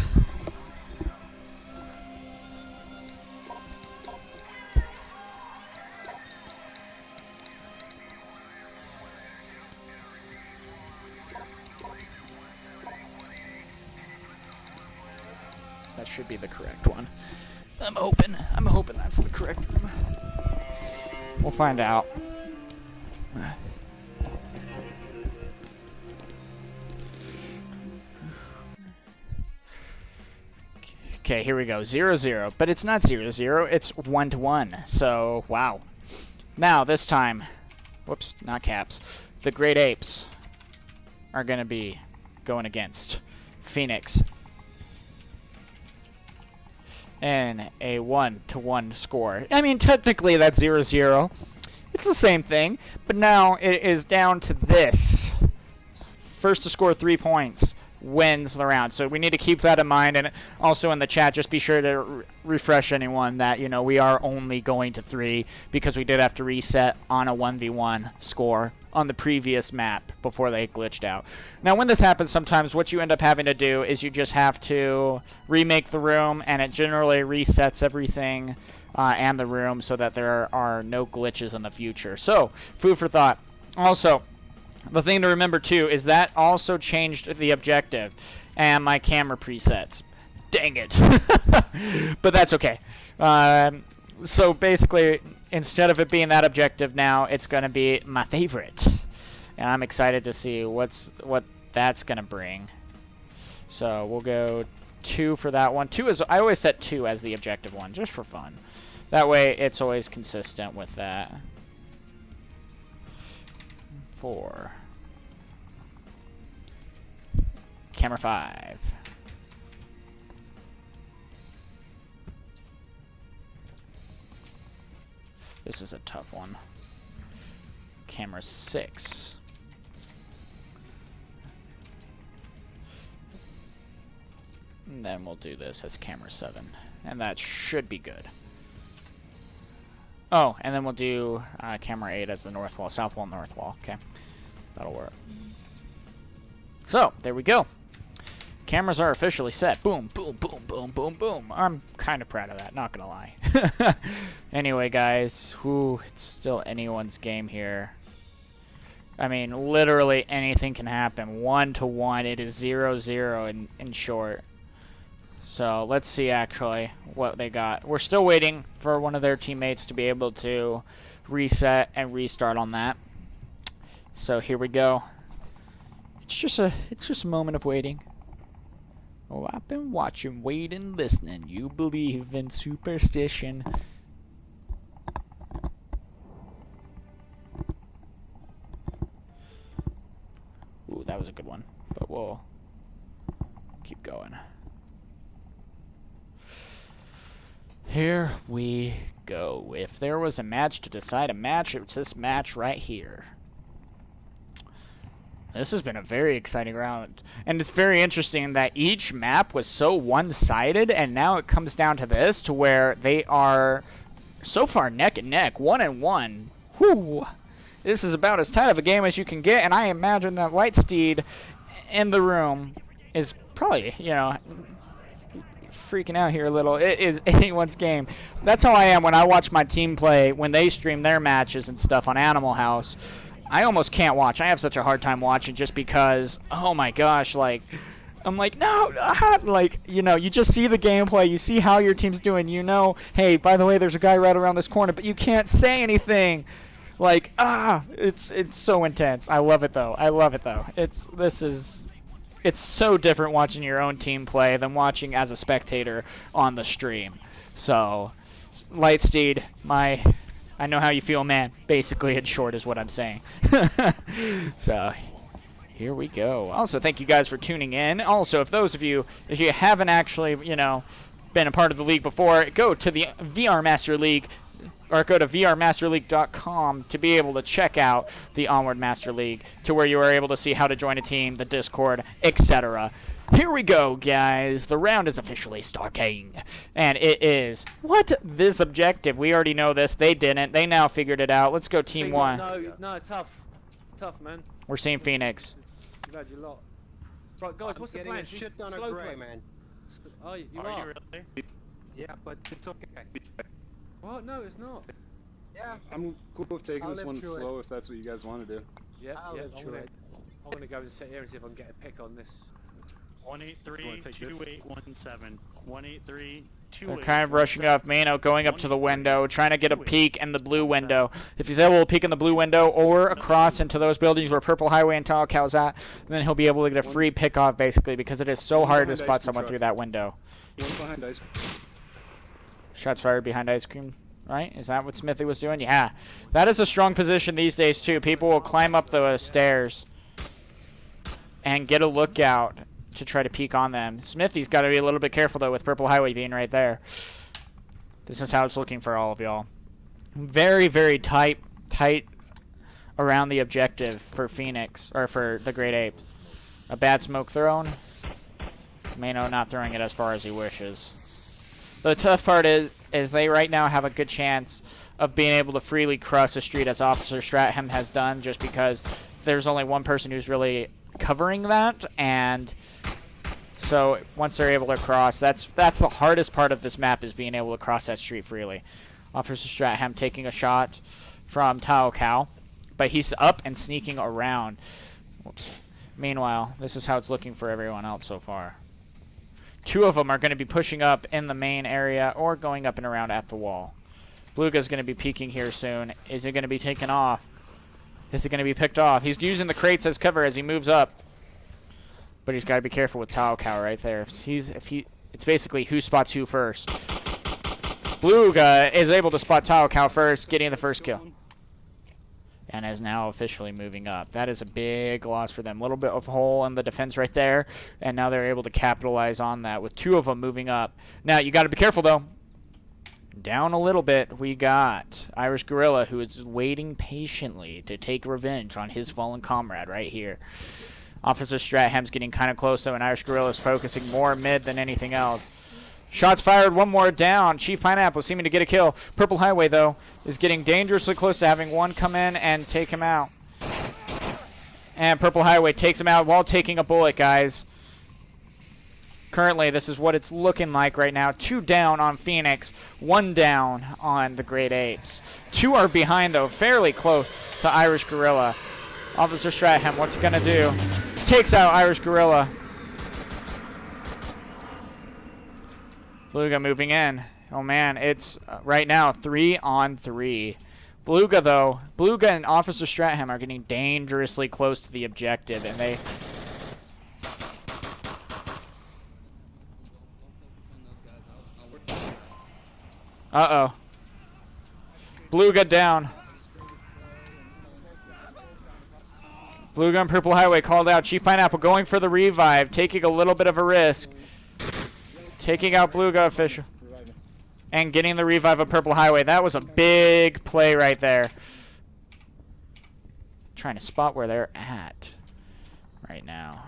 That should be the correct one. I'm hoping that's the correct one. We'll find out. Okay, here we go. 0-0. But it's not 0-0, it's 1-1. So, wow. Now, this time, whoops, not caps. The Great Apes are going to be going against Phoenix in a 1-1 score. I mean, technically that's 0-0. It's the same thing, but now it is down to this. First to score 3 points wins the round. So we need to keep that in mind, and also in the chat, just be sure to refresh anyone that, you know, we are only going to 3 because we did have to reset on a 1v1 score on the previous map before they glitched out. Now, when this happens, sometimes what you end up having to do is you just have to remake the room, and it generally resets everything and the room so that there are no glitches in the future. So, food for thought. Also, the thing to remember too is that also changed the objective and my camera presets. Dang it. But that's okay. So basically, instead of it being that objective now, it's going to be my favorite. And I'm excited to see what that's going to bring. So we'll go 2 for that one. 2 is, I always set 2 as the objective one, just for fun. That way it's always consistent with that. 4. Camera 5. This is a tough one. Camera 6. And then we'll do this as camera 7. And that should be good. Oh, and then we'll do camera 8 as the north wall, south wall, north wall. Okay, that'll work. So, there we go. Cameras are officially set. Boom, boom, boom, boom, boom, boom. I'm kind of proud of that, not gonna lie. Anyway, guys, it's still anyone's game here. I mean, literally anything can happen. 1-1, it is 0-0 in short. So let's see actually what they got. We're still waiting for one of their teammates to be able to reset and restart on that. So here we go. It's just a moment of waiting. Oh, I've been watching, waiting, listening. You believe in superstition. Ooh, that was a good one. But we'll keep going. Here we go. If there was a match to decide a match, it's this match right here. This has been a very exciting round. And it's very interesting that each map was so one-sided, and now it comes down to this, to where they are so far neck and neck, 1-1. Whew! This is about as tight of a game as you can get, and I imagine that Lightsteed in the room is probably, you know, freaking out here a little. It is anyone's game. That's how I am when I watch my team play, when they stream their matches and stuff on Animal House. I almost can't watch. I have such a hard time watching just because, oh my gosh, like, I'm like, no, like, you know, you just see the gameplay, you see how your team's doing, you know, hey, by the way, there's a guy right around this corner, but you can't say anything. Like, it's so intense. I love it though. I love it though. It's so different watching your own team play than watching as a spectator on the stream. So, Lightsteed, I know how you feel, man. Basically, in short, is what I'm saying. So, here we go. Also, thank you guys for tuning in. Also, if you haven't actually, you know, been a part of the league before, go to the VR Master League, or go to vrmasterleague.com to be able to check out the Onward Master League, to where you are able to see how to join a team, the Discord, etc. Here we go, guys. The round is officially starting. And it is... What? This objective. We already know this. They didn't. They now figured it out. Let's go team 1. No, it's tough. It's tough, man. We're seeing Phoenix. You've had your lot. Right, guys, what's the plan? Shit ton of gray, man. Oh, you are? Are you really? Yeah, but it's okay. What? No, it's not. Yeah. I'm cool with taking I'll this live one through slow if that's what you guys want to do. Yeah, I'll yeah. live through it. I'm gonna go and sit here and see if I can get a pick on this. 183-2817. 183-2817. They're kind of rushing up. Mano going up to the window, trying to get a peek in the blue window. If he's able to peek in the blue window or across into those buildings where Purple Highway and Tall Cow's at, then he'll be able to get a free pick-off, basically, because it is so hard to spot someone through that window. One's behind ice cream. Shots fired behind ice cream, right? Is that what Smithy was doing? Yeah. That is a strong position these days, too. People will climb up the stairs and get a lookout to try to peek on them. Smithy's got to be a little bit careful, though, with Purple Highway being right there. This is how it's looking for all of y'all. Very, very tight around the objective for Phoenix, or for the Great Apes. A bad smoke thrown. Mano not throwing it as far as he wishes. The tough part is they right now have a good chance of being able to freely cross the street, as Officer Stratham has done, just because there's only one person who's really covering that, and so once they're able to cross, that's the hardest part of this map, is being able to cross that street freely. Officer Stratham taking a shot from Tao Cow, but he's up and sneaking around. Whoops. Meanwhile, this is how it's looking for everyone else so far. Two of them are going to be pushing up in the main area or going up and around at the wall. Bluga's going to be peeking here soon. Is it going to be taken off? Is it going to be picked off? He's using the crates as cover as he moves up. But he's got to be careful with Tao Cow right there. It's basically who spots who first. Bluga is able to spot Tao Cow first, getting the first kill. And is now officially moving up. That is a big loss for them. A little bit of a hole in the defense right there. And now they're able to capitalize on that with two of them moving up. Now, you got to be careful, though. Down a little bit, we got Irish Gorilla, who is waiting patiently to take revenge on his fallen comrade right here. Officer Stratham's getting kind of close, though, and Irish Gorilla is focusing more mid than anything else. Shots fired, one more down. Chief Pineapple seeming to get a kill. Purple Highway, though, is getting dangerously close to having one come in and take him out. And Purple Highway takes him out while taking a bullet, guys. Currently, this is what it's looking like right now. 2 down on Phoenix, 1 down on the Great Apes. 2 are behind, though, fairly close to Irish Gorilla. Officer Stratham, what's he going to do? Takes out Irish Gorilla. Bluga moving in. Oh, man, it's right now 3 on 3. Bluga, though, Bluga and Officer Stratham are getting dangerously close to the objective, and they... Uh-oh. Bluga down. Bluga and Purple Highway called out. Chief Pineapple going for the revive, taking a little bit of a risk. Taking out Bluga official. And getting the revive of Purple Highway. That was a big play right there. Trying to spot where they're at right now.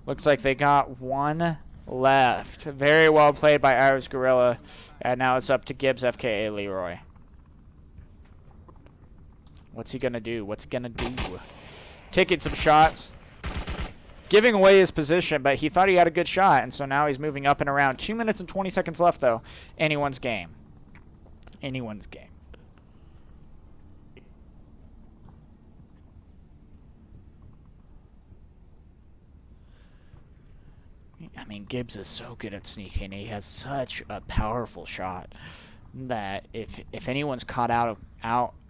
Looks like they got 1 left. Very well played by Irish Gorilla. And now it's up to Gibbs, FKA Leroy. What's he gonna do? What's he gonna do? Taking some shots. Giving away his position, but he thought he had a good shot, and so now he's moving up and around. 2 minutes and 20 seconds left, though. Anyone's game. Anyone's game. I mean, Gibbs is so good at sneaking. He has such a powerful shot that if anyone's caught out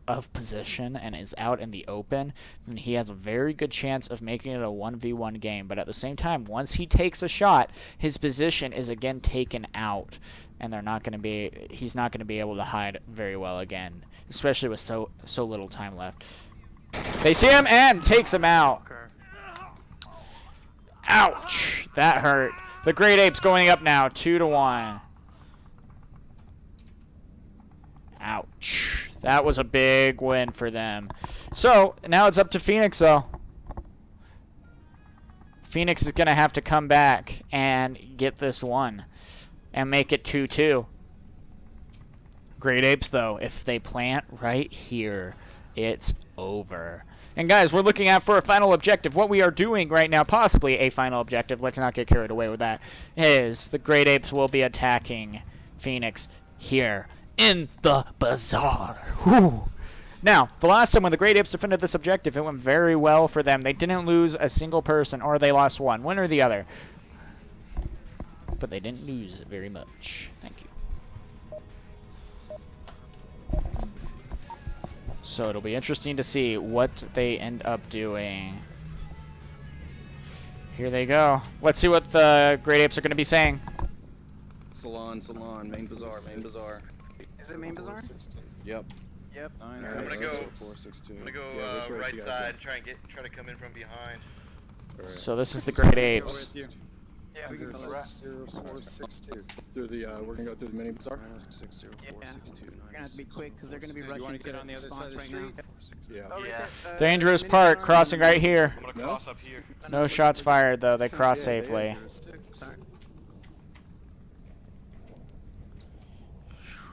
of position and is out in the open, then he has a very good chance of making it a 1v1 game. But at the same time, once he takes a shot, his position is again taken out, and he's not going to be able to hide very well again, especially with so little time left. They see him and takes him out. Ouch! That hurt. The Great Apes going up now, 2-1. Ouch. That was a big win for them. So, now it's up to Phoenix, though. Phoenix is going to have to come back and get this one and make it 2-2. Great Apes, though, if they plant right here, it's over. And guys, we're looking at for a final objective. What we are doing right now, possibly a final objective, let's not get carried away with that, is the Great Apes will be attacking Phoenix here in the bazaar. Whew. Now, the last time when the Great Apes defended this objective, it went very well for them. They didn't lose a single person, or they lost one or the other. but they didn't lose very much. Thank you. So it'll be interesting to see what they end up doing. Here they go. Let's see what the Great Apes are going to be saying. Salon, main bazaar, main bazaar. Is it main bazaar? Yep. Yep. I'm gonna go. Right side. Try to come in from behind. So this is the Great Apes. Yeah, we can go right. 0462. Through the, we're gonna go through the mini bazaar. Yeah. We're gonna have to be quick because they're gonna be rushing wanna to get on the other side of the right street? now. Yeah. Oh, right Yeah. there, Dangerous mini part, bazaar. crossing right here. I'm gonna cross up here. No shots fired though, they cross safely. Sorry.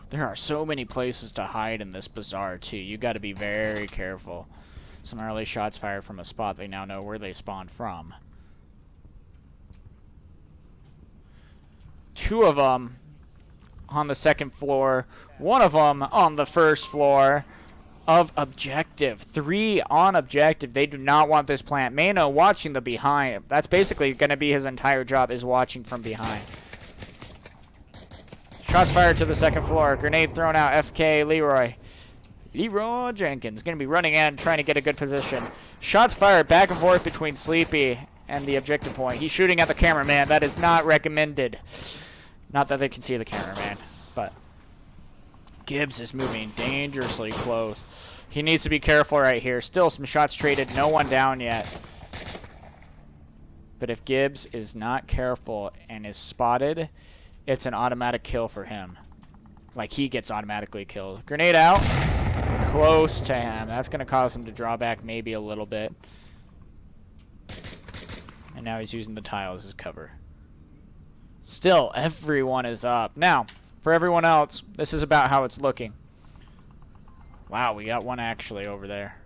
There are so many places to hide in this bazaar too. You got to be very careful. Some early shots fired from a spot they now know where they spawned from. Two of them on the second floor, one of them on the first floor of objective. 3 on objective. They do not want this plant. Mano watching the behind. That's basically going to be his entire job, is watching from behind. Shots fired to the second floor. Grenade thrown out. FK Leroy. Leroy Jenkins going to be running in, trying to get a good position. Shots fired back and forth between Sleepy and the objective point. He's shooting at the cameraman. That is not recommended. Not that they can see the cameraman, but Gibbs is moving dangerously close. He needs to be careful right here. Still some shots traded. No one down yet. But if Gibbs is not careful and is spotted, it's an automatic kill for him. Like, he gets automatically killed. Grenade out. Close to him. That's going to cause him to draw back maybe a little bit. And now he's using the tiles as cover. Still, everyone is up. Now, for everyone else, this is about how it's looking. Wow, we got one actually over there.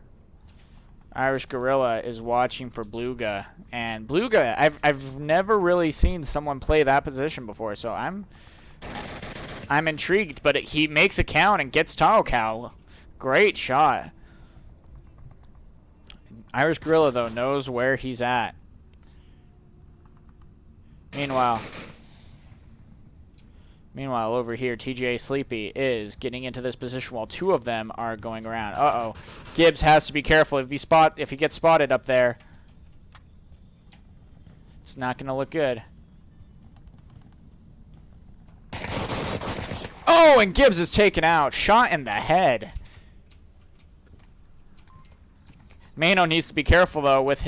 Irish Gorilla is watching for Bluga, and Bluga, I've never really seen someone play that position before, so I'm intrigued. But he makes a count and gets Tao Cow. Great shot. Irish Gorilla though knows where he's at. Meanwhile, over here, TJ Sleepy is getting into this position while 2 of them are going around. Uh-oh. Gibbs has to be careful. If he gets spotted up there, it's not going to look good. Oh, and Gibbs is taken out. Shot in the head. Mano needs to be careful, though, with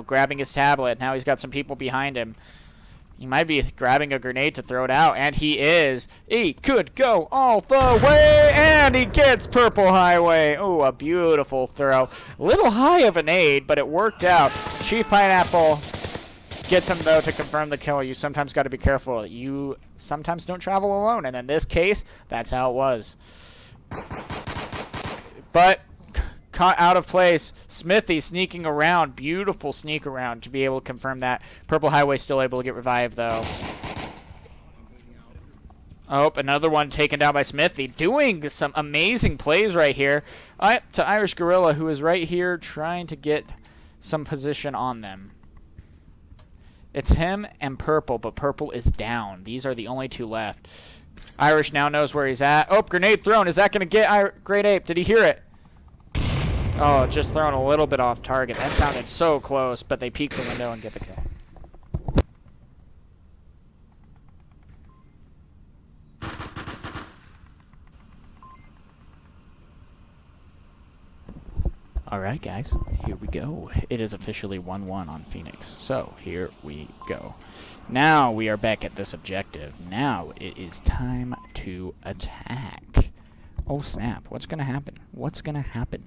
grabbing his tablet. Now he's got some people behind him. He might be grabbing a grenade to throw it out, and he is. He could go all the way, and he gets Purple Highway. Oh, a beautiful throw. A little high of an aid, but it worked out. Chief Pineapple gets him, though, to confirm the kill. You sometimes got to be careful. You sometimes don't travel alone, and in this case, that's how it was. But caught out of place. Smithy sneaking around. Beautiful sneak around to be able to confirm that. Purple Highway still able to get revived, though. Oh, another one taken down by Smithy. Doing some amazing plays right here. To Irish Gorilla, who is right here trying to get some position on them. It's him and Purple, but Purple is down. These are the only 2 left. Irish now knows where he's at. Oh, grenade thrown. Is that going to get Great Ape? Did he hear it? Oh, just thrown a little bit off target. That sounded so close, but they peek the window and get the kill. Alright guys, here we go. It is officially 1-1 on Phoenix. So, here we go. Now we are back at this objective. Now it is time to attack. Oh snap, what's gonna happen? What's gonna happen?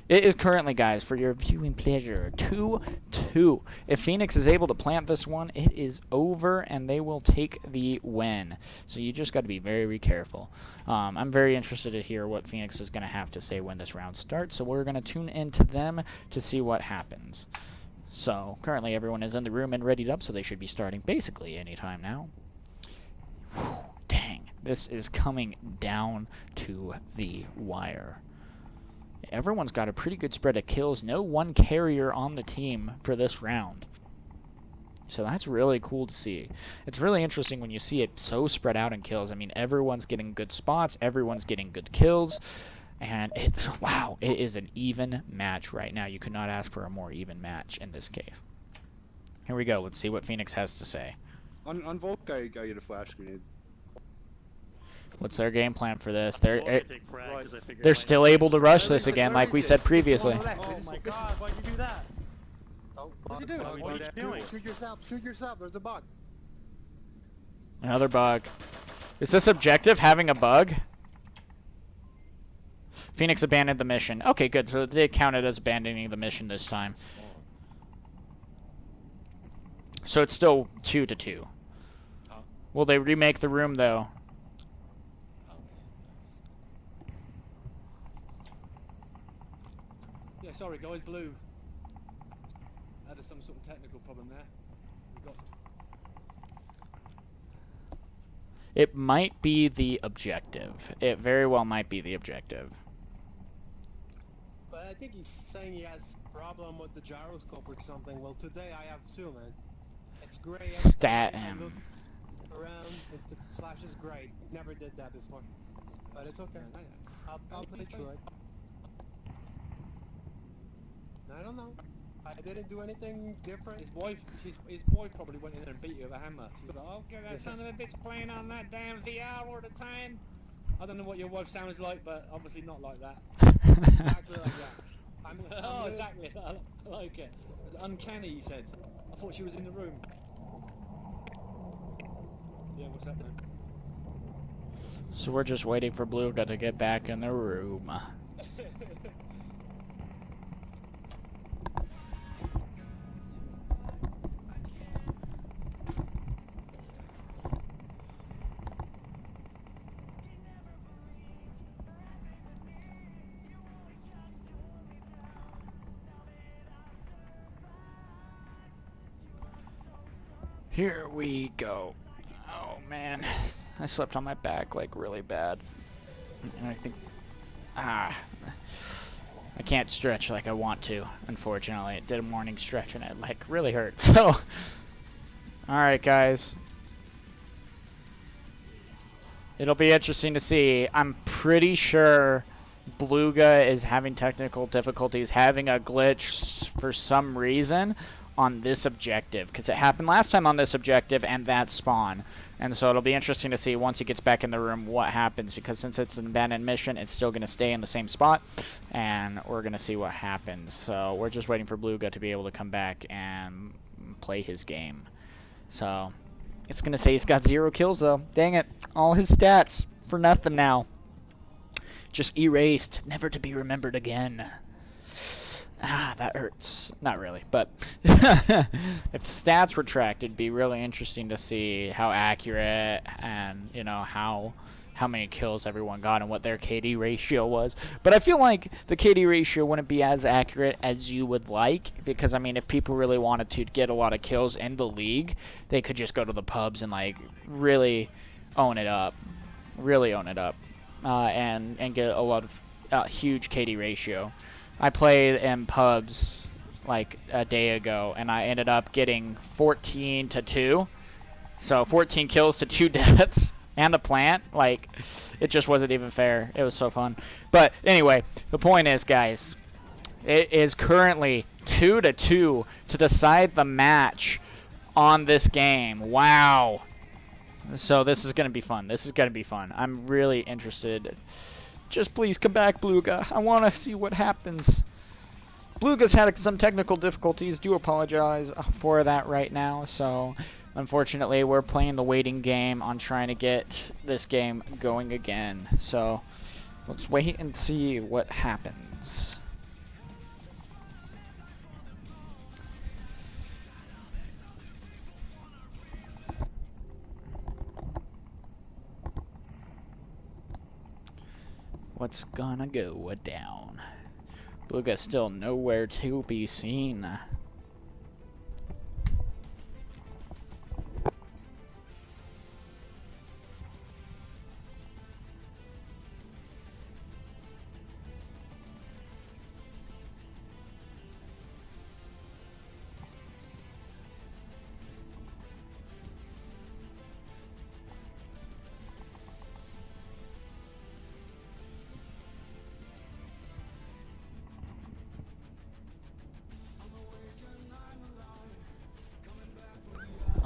It is currently, guys, for your viewing pleasure, 2-2. If Phoenix is able to plant this one, it is over, and they will take the win. So you just got to be very careful. I'm very interested to hear what Phoenix is going to have to say when this round starts, so we're going to tune into them to see what happens. So currently everyone is in the room and readied up, so they should be starting basically anytime now. Whew, dang, this is coming down to the wire. Everyone's got a pretty good spread of kills. No one carrier on the team for this round. So that's really cool to see. It's really interesting when you see it so spread out in kills. I mean, everyone's getting good spots, everyone's getting good kills, and it's, wow, it is an even match right now. You could not ask for a more even match in this case. Here we go. Let's see what Phoenix has to say. On Volk, I got you the flash grenade. What's their game plan for this? I'm gonna take frag 'cause I figured They're it might still not able to rush Where this is it? again, Where like we is said it? previously. Oh my god, why'd you do that? Oh, What's he doing? bug, What are you bug. doing? Shoot yourself. Shoot yourself. There's a bug. Another bug. Is this objective having a bug? Phoenix abandoned the mission. Okay, good. So they counted as abandoning the mission this time. So it's still 2-2. Will they remake the room though? Yeah, sorry guys, blue. Had some sort of technical problem there. We got... It might be the objective. It very well might be the objective. But I think he's saying he has problem with the gyroscope or something. Well, today I have too, man. It's gray. every Stat time I him. look around, it flashes gray. Never did that before. But it's okay. I'll play through it. I don't know. I didn't do anything different. His wife probably went in there and beat you with a hammer. She's like, oh, get that son of a bitch playing on that damn VR all the time. I don't know what your wife sounds like, but obviously not like that. Exactly like that. I'm Oh, really- exactly. I like it. It was uncanny, he said. I thought she was in the room. Yeah, what's up, man? So we're just waiting for Bluga to get back in the room. Here we go. Oh man, I slept on my back like really bad. And I think, I can't stretch like I want to, unfortunately. It did a morning stretch and it like really hurt. So, alright guys. It'll be interesting to see. I'm pretty sure Bluga is having technical difficulties, having a glitch for some reason on this objective, because it happened last time on this objective and that spawn. And so it'll be interesting to see once he gets back in the room what happens, because since it's an abandoned mission, it's still going to stay in the same spot, and we're going to see what happens. So we're just waiting for Bluga to be able to come back and play his game. So it's going to say he's got 0 kills though. Dang it, all his stats for nothing now. Just erased, never to be remembered again. Ah, that hurts. Not really, but if stats were tracked, it'd be really interesting to see how accurate and, you know, how many kills everyone got and what their KD ratio was. But I feel like the KD ratio wouldn't be as accurate as you would like, because, I mean, if people really wanted to get a lot of kills in the league, they could just go to the pubs and, like, really own it up. Really own it up. And get a lot of huge KD ratio. I played in pubs like a day ago, and I ended up getting 14-2. So 14 kills to 2 deaths and a plant. Like, it just wasn't even fair. It was so fun. But anyway, the point is, guys, it is currently 2-2 to decide the match on this game. Wow. So this is going to be fun. This is going to be fun. I'm really interested. Just please come back, Bluga. I want to see what happens. Bluga's had some technical difficulties. Do apologize for that right now. So, unfortunately, we're playing the waiting game on trying to get this game going again. So, let's wait and see what happens. What's gonna go down? Bluga's still nowhere to be seen.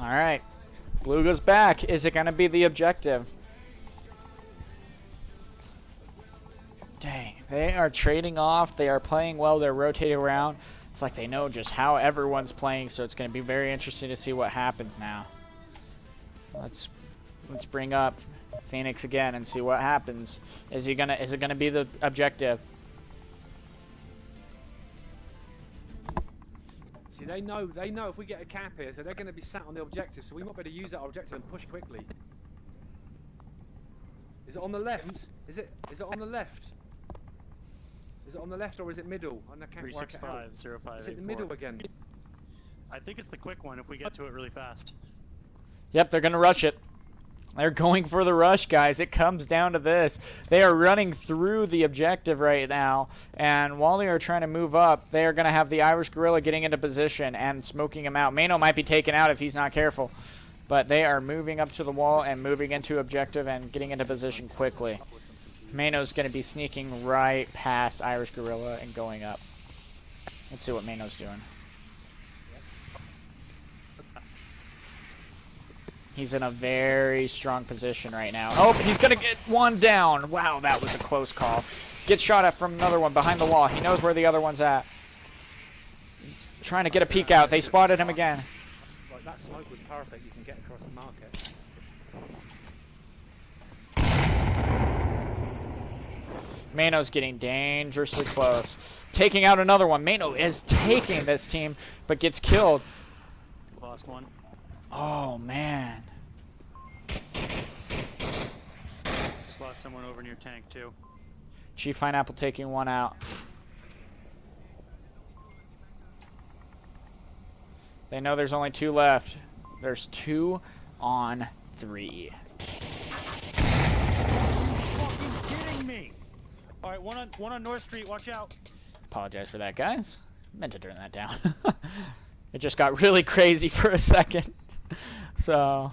Alright. Blue goes back. Is it going to be the objective? Dang. They are trading off. They are playing well. They're rotating around. It's like they know just how everyone's playing, so it's going to be very interesting to see what happens now. Let's bring up Phoenix again and see what happens. Is it gonna be the objective? See, they know if we get a cap here, so they're going to be sat on the objective, so we might better use that objective and push quickly. Is it on the left? Is it on the left? Is it on the left or is it middle? I can't work it out. 3650584. Is it the middle again? I think it's the quick one if we get to it really fast. Yep, they're gonna rush it. They're going for the rush, guys. It comes down to this. They are running through the objective right now, and while they are trying to move up, they are going to have the Irish Gorilla getting into position and smoking him out. Mano might be taken out if he's not careful, but they are moving up to the wall and moving into objective and getting into position quickly. Mano's going to be sneaking right past Irish Gorilla and going up. Let's see what Mano's doing. He's in a very strong position right now. Oh, he's going to get one down. Wow, that was a close call. Gets shot at from another one behind the wall. He knows where the other one's at. He's trying to get a peek out. They spotted him again. Like, that smoke was perfect. You can get across the market. Mano's getting dangerously close. Taking out another one. Mano is taking this team, but gets killed. Lost one. Oh, man. Just lost someone over near tank, too. Chief Pineapple taking one out. They know there's only 2 left. There's 2 on 3. Fucking kidding me! Alright, one on North Street, watch out. Apologize for that, guys. Meant to turn that down. It just got really crazy for a second. So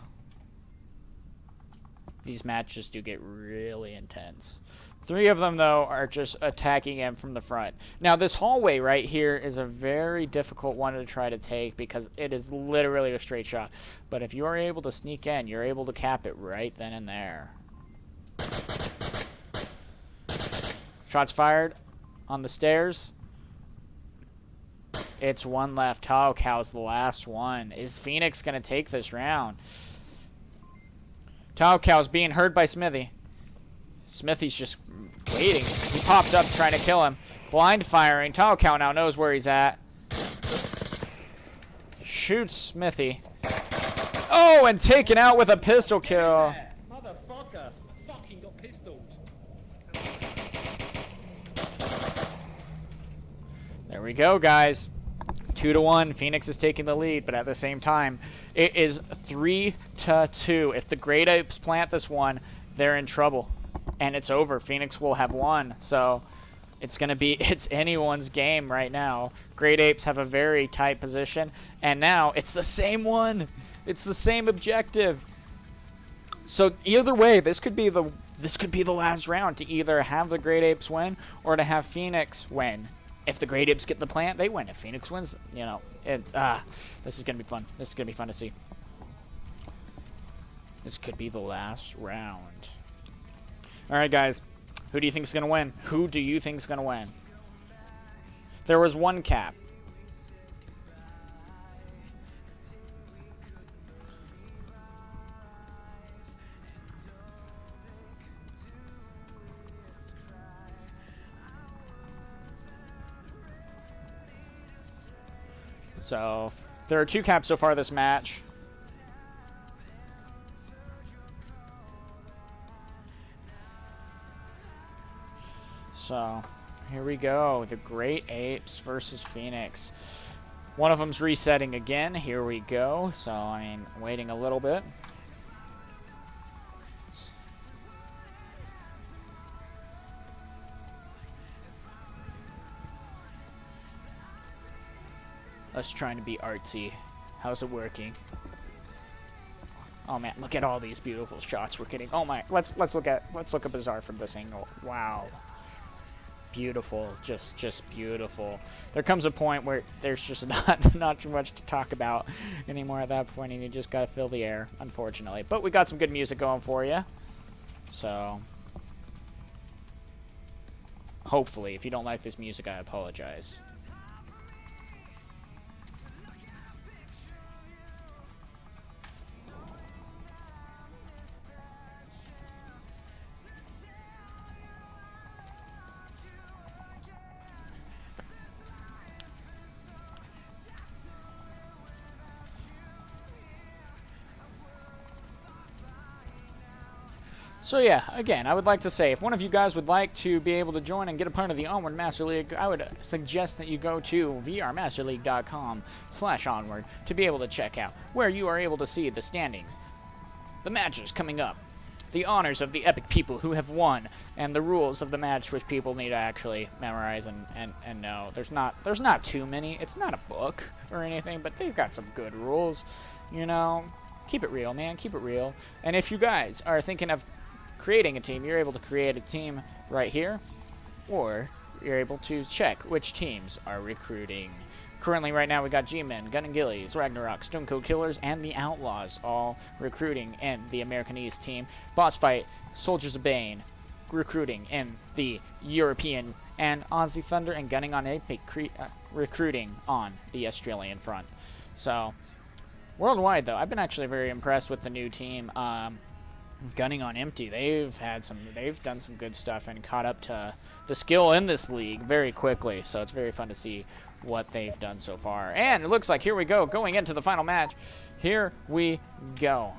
these matches do get really intense. 3 of them, though, are just attacking him from the front. Now, this hallway right here is a very difficult one to try to take because it is literally a straight shot. But if you are able to sneak in, you're able to cap it right then and there. Shots fired on the stairs. It's one left. Tao Cow's the last one. Is Phoenix going to take this round? Tao Cow's being heard by Smithy. Smithy's just waiting. He popped up trying to kill him. Blind firing. Tao Cow now knows where he's at. Shoots Smithy. Oh, and taken out with a pistol kill. Motherfucker! Fucking got pistoled. There we go, guys. 2-1. Phoenix is taking the lead, but at the same time, it is 3-2. If the Great Apes plant this one, they're in trouble, and it's over. Phoenix will have won, so it's anyone's game right now. Great Apes have a very tight position, and now it's the same one. It's the same objective. So either way, this could be the last round to either have the Great Apes win or to have Phoenix win. If the Great Apes get the plant, they win. If Phoenix wins, you know, this is going to be fun. This is going to be fun to see. This could be the last round. All right, guys. Who do you think is going to win? Who do you think is going to win? There was one cap. So, there are 2 caps so far this match. So, here we go. The Great Apes versus Phoenix. One of them's resetting again. Here we go. So, I mean, waiting a little bit. Us trying to be artsy. How's it working? Oh man, look at all these beautiful shots we're getting. Oh my, let's look at Bizarre from this angle. Wow. beautiful, just beautiful. There comes a point where there's just not too much to talk about anymore at that point, and you just gotta fill the air, unfortunately. But we got some good music going for you, so hopefully, if you don't like this music, I apologize. So yeah, again, I would like to say, if one of you guys would like to be able to join and get a part of the Onward Master League, I would suggest that you go to vrmasterleague.com/onward to be able to check out, where you are able to see the standings, the matches coming up, the honors of the epic people who have won, and the rules of the match which people need to actually memorize and know. There's not too many. It's not a book or anything, but they've got some good rules, you know. Keep it real, man. Keep it real. And if you guys are thinking of creating a team, you're able to create a team right here, or you're able to check which teams are recruiting. Currently, right now, we got G-Men, Gun and Gillies, Ragnarok, Stone Cold Killers, and the Outlaws all recruiting in the American East team. Boss Fight, Soldiers of Bane, recruiting in the European, and Aussie Thunder and Gunning on Epic recruiting on the Australian front. So, worldwide, though, I've been actually very impressed with the new team. Gunning on Empty, they've done some good stuff and caught up to the skill in this league very quickly, so it's very fun to see what they've done so far. And it looks like, here we go, going into the final match. Here we go.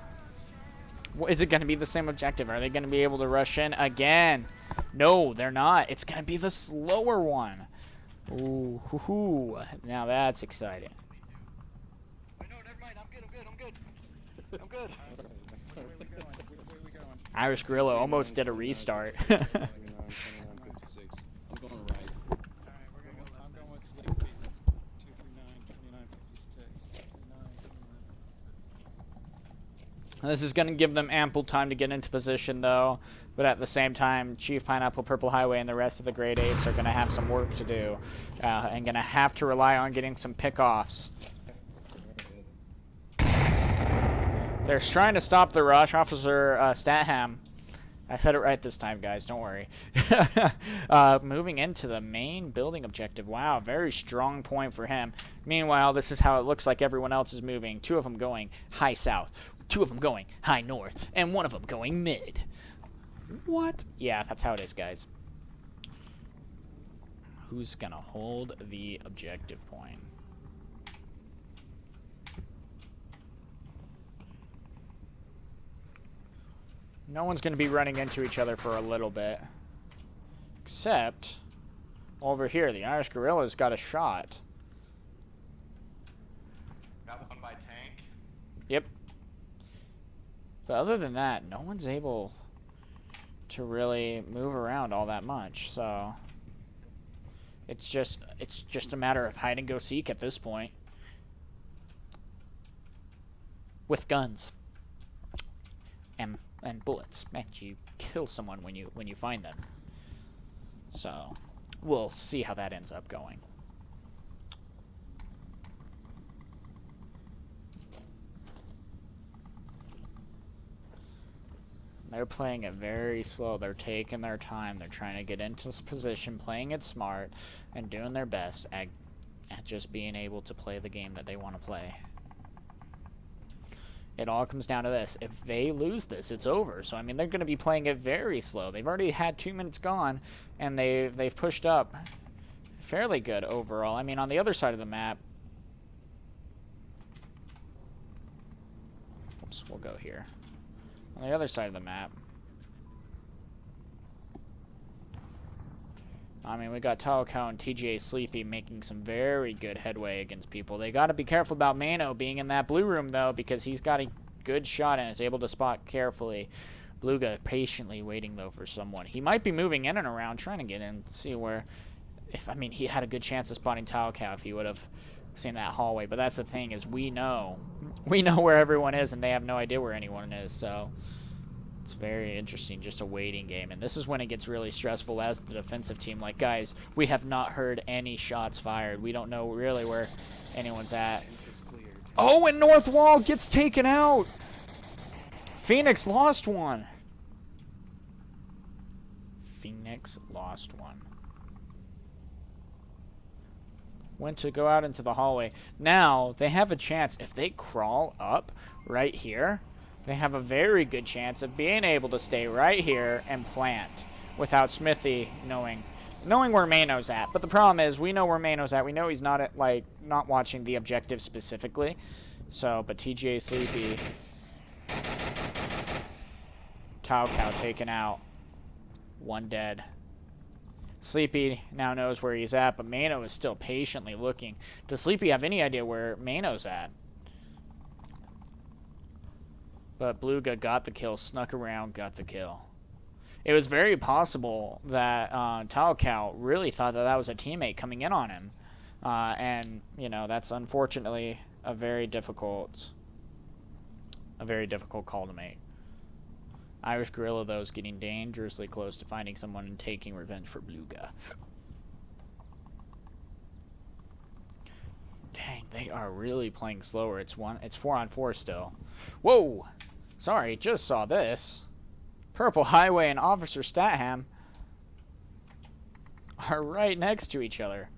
Is it going to be the same objective? Are they going to be able to rush in again? No, they're not. It's going to be the slower one. Ooh, hoo hoo. Now that's exciting. Wait, no, never mind. I'm good. I'm good. Irish Gorilla almost did a restart. I'm going right. I'm going with Sleep 239, 2956. This is going to give them ample time to get into position, though. But at the same time, Chief Pineapple, Purple Highway, and the rest of the Great Apes are going to have some work to do. And going to have to rely on getting some pickoffs. They're trying to stop the rush. Officer Statham. I said it right this time, guys. Don't worry. Moving into the main building objective. Wow, very strong point for him. Meanwhile, this is how it looks like everyone else is moving. 2 of them going high south. 2 of them going high north. And 1 of them going mid. What? Yeah, that's how it is, guys. Who's going to hold the objective point? No one's going to be running into each other for a little bit. Except, over here, the Irish Gorilla's got a shot. Got one by tank. Yep. But other than that, no one's able to really move around all that much, so it's just a matter of hide and go seek at this point. With guns. And bullets, and you kill someone when you find them. So we'll see how that ends up going. They're playing it very slow. They're taking their time. They're trying to get into this position, playing it smart, and doing their best at just being able to play the game that they want to play. It all comes down to this. If they lose this, it's over. So, I mean, they're going to be playing it very slow. They've already had 2 minutes gone, and they've pushed up fairly good overall. I mean, on the other side of the map... Oops, we'll go here. On the other side of the map... I mean, we got Talcow and TGA Sleepy making some very good headway against people. They got to be careful about Mano being in that blue room, though, because he's got a good shot and is able to spot carefully. Bluga patiently waiting, though, for someone. He might be moving in and around, trying to get in, see where... I mean, he had a good chance of spotting Talcow if he would have seen that hallway. But that's the thing, is we know where everyone is, and they have no idea where anyone is, so... It's very interesting, just a waiting game. And this is when it gets really stressful as the defensive team. Like, guys, we have not heard any shots fired. We don't know really where anyone's at. Oh, and North Wall gets taken out. Phoenix lost one. Phoenix lost one. Went to go out into the hallway. Now, they have a chance. If they crawl up right here, they have a very good chance of being able to stay right here and plant without Smithy knowing where Mano's at. But the problem is, we know where Mano's at. We know he's not not watching the objective specifically. So, but TGA Sleepy. Tau Cow taken out. One dead. Sleepy now knows where he's at, but Mano is still patiently looking. Does Sleepy have any idea where Mano's at? But Bluga got the kill, snuck around, got the kill. It was very possible that Tau Cow really thought that was a teammate coming in on him. And, you know, that's unfortunately a very difficult call to make. Irish Gorilla, though, is getting dangerously close to finding someone and taking revenge for Bluga. Dang, they are really playing slower. It's 4-on-4 still. Whoa! Sorry, just saw this. Purple Highway and Officer Statham are right next to each other.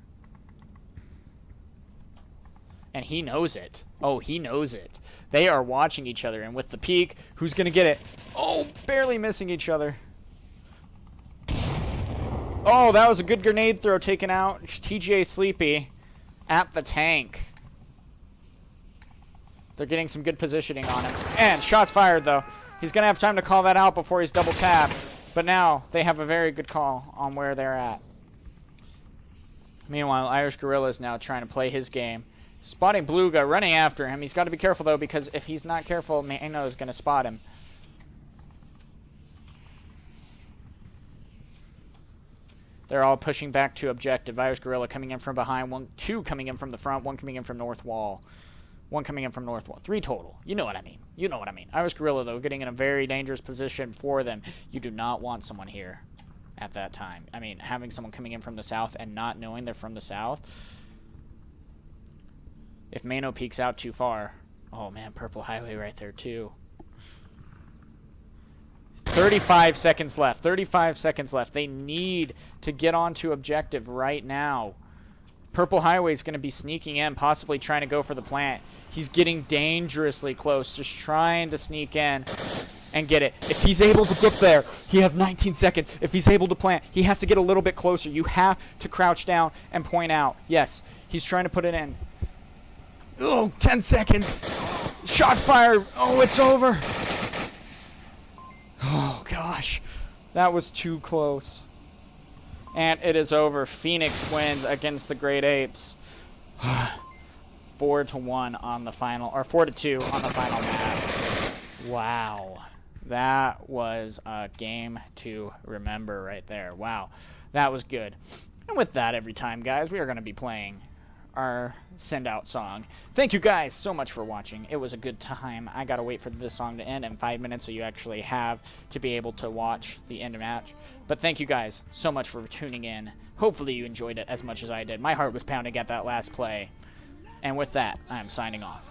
And he knows it. Oh, he knows it. They are watching each other, and with the peek, who's going to get it? Oh, barely missing each other. Oh, that was a good grenade throw taken out. TGA Sleepy at the tank. They're getting some good positioning on him. And shots fired, though. He's going to have time to call that out before he's double tapped. But now they have a very good call on where they're at. Meanwhile, Irish Gorilla is now trying to play his game. Spotting Bluga, running after him. He's got to be careful, though, because if he's not careful, Mano is going to spot him. They're all pushing back to objective. Irish Gorilla coming in from behind. Two coming in from the front. One coming in from North Wall. One coming in from North Wall. 3 total. You know what I mean. You know what I mean. Irish Gorilla, though, getting in a very dangerous position for them. You do not want someone here at that time. I mean, having someone coming in from the south and not knowing they're from the south. If Mano peeks out too far. Oh, man, Purple Highway right there, too. 35 seconds left. 35 seconds left. They need to get onto objective right now. Purple Highway is going to be sneaking in, possibly trying to go for the plant. He's getting dangerously close, just trying to sneak in and get it. If he's able to get there, he has 19 seconds. If he's able to plant, he has to get a little bit closer. You have to crouch down and point out. Yes, he's trying to put it in. Oh, 10 seconds. Shots fired. Oh, it's over. Oh, gosh. That was too close. And it is over. Phoenix wins against the Great Apes. 4-1 on the final, or 4-2 on the final match. Wow. That was a game to remember right there. Wow. That was good. And with that, every time, guys, we are going to be playing our send out song. Thank you guys so much for watching. It was a good time. I gotta wait for this song to end in 5 minutes, so you actually have to be able to watch the end of match. But thank you guys so much for tuning in. Hopefully you enjoyed it as much as I did. My heart was pounding at that last play. And with that, I'm signing off.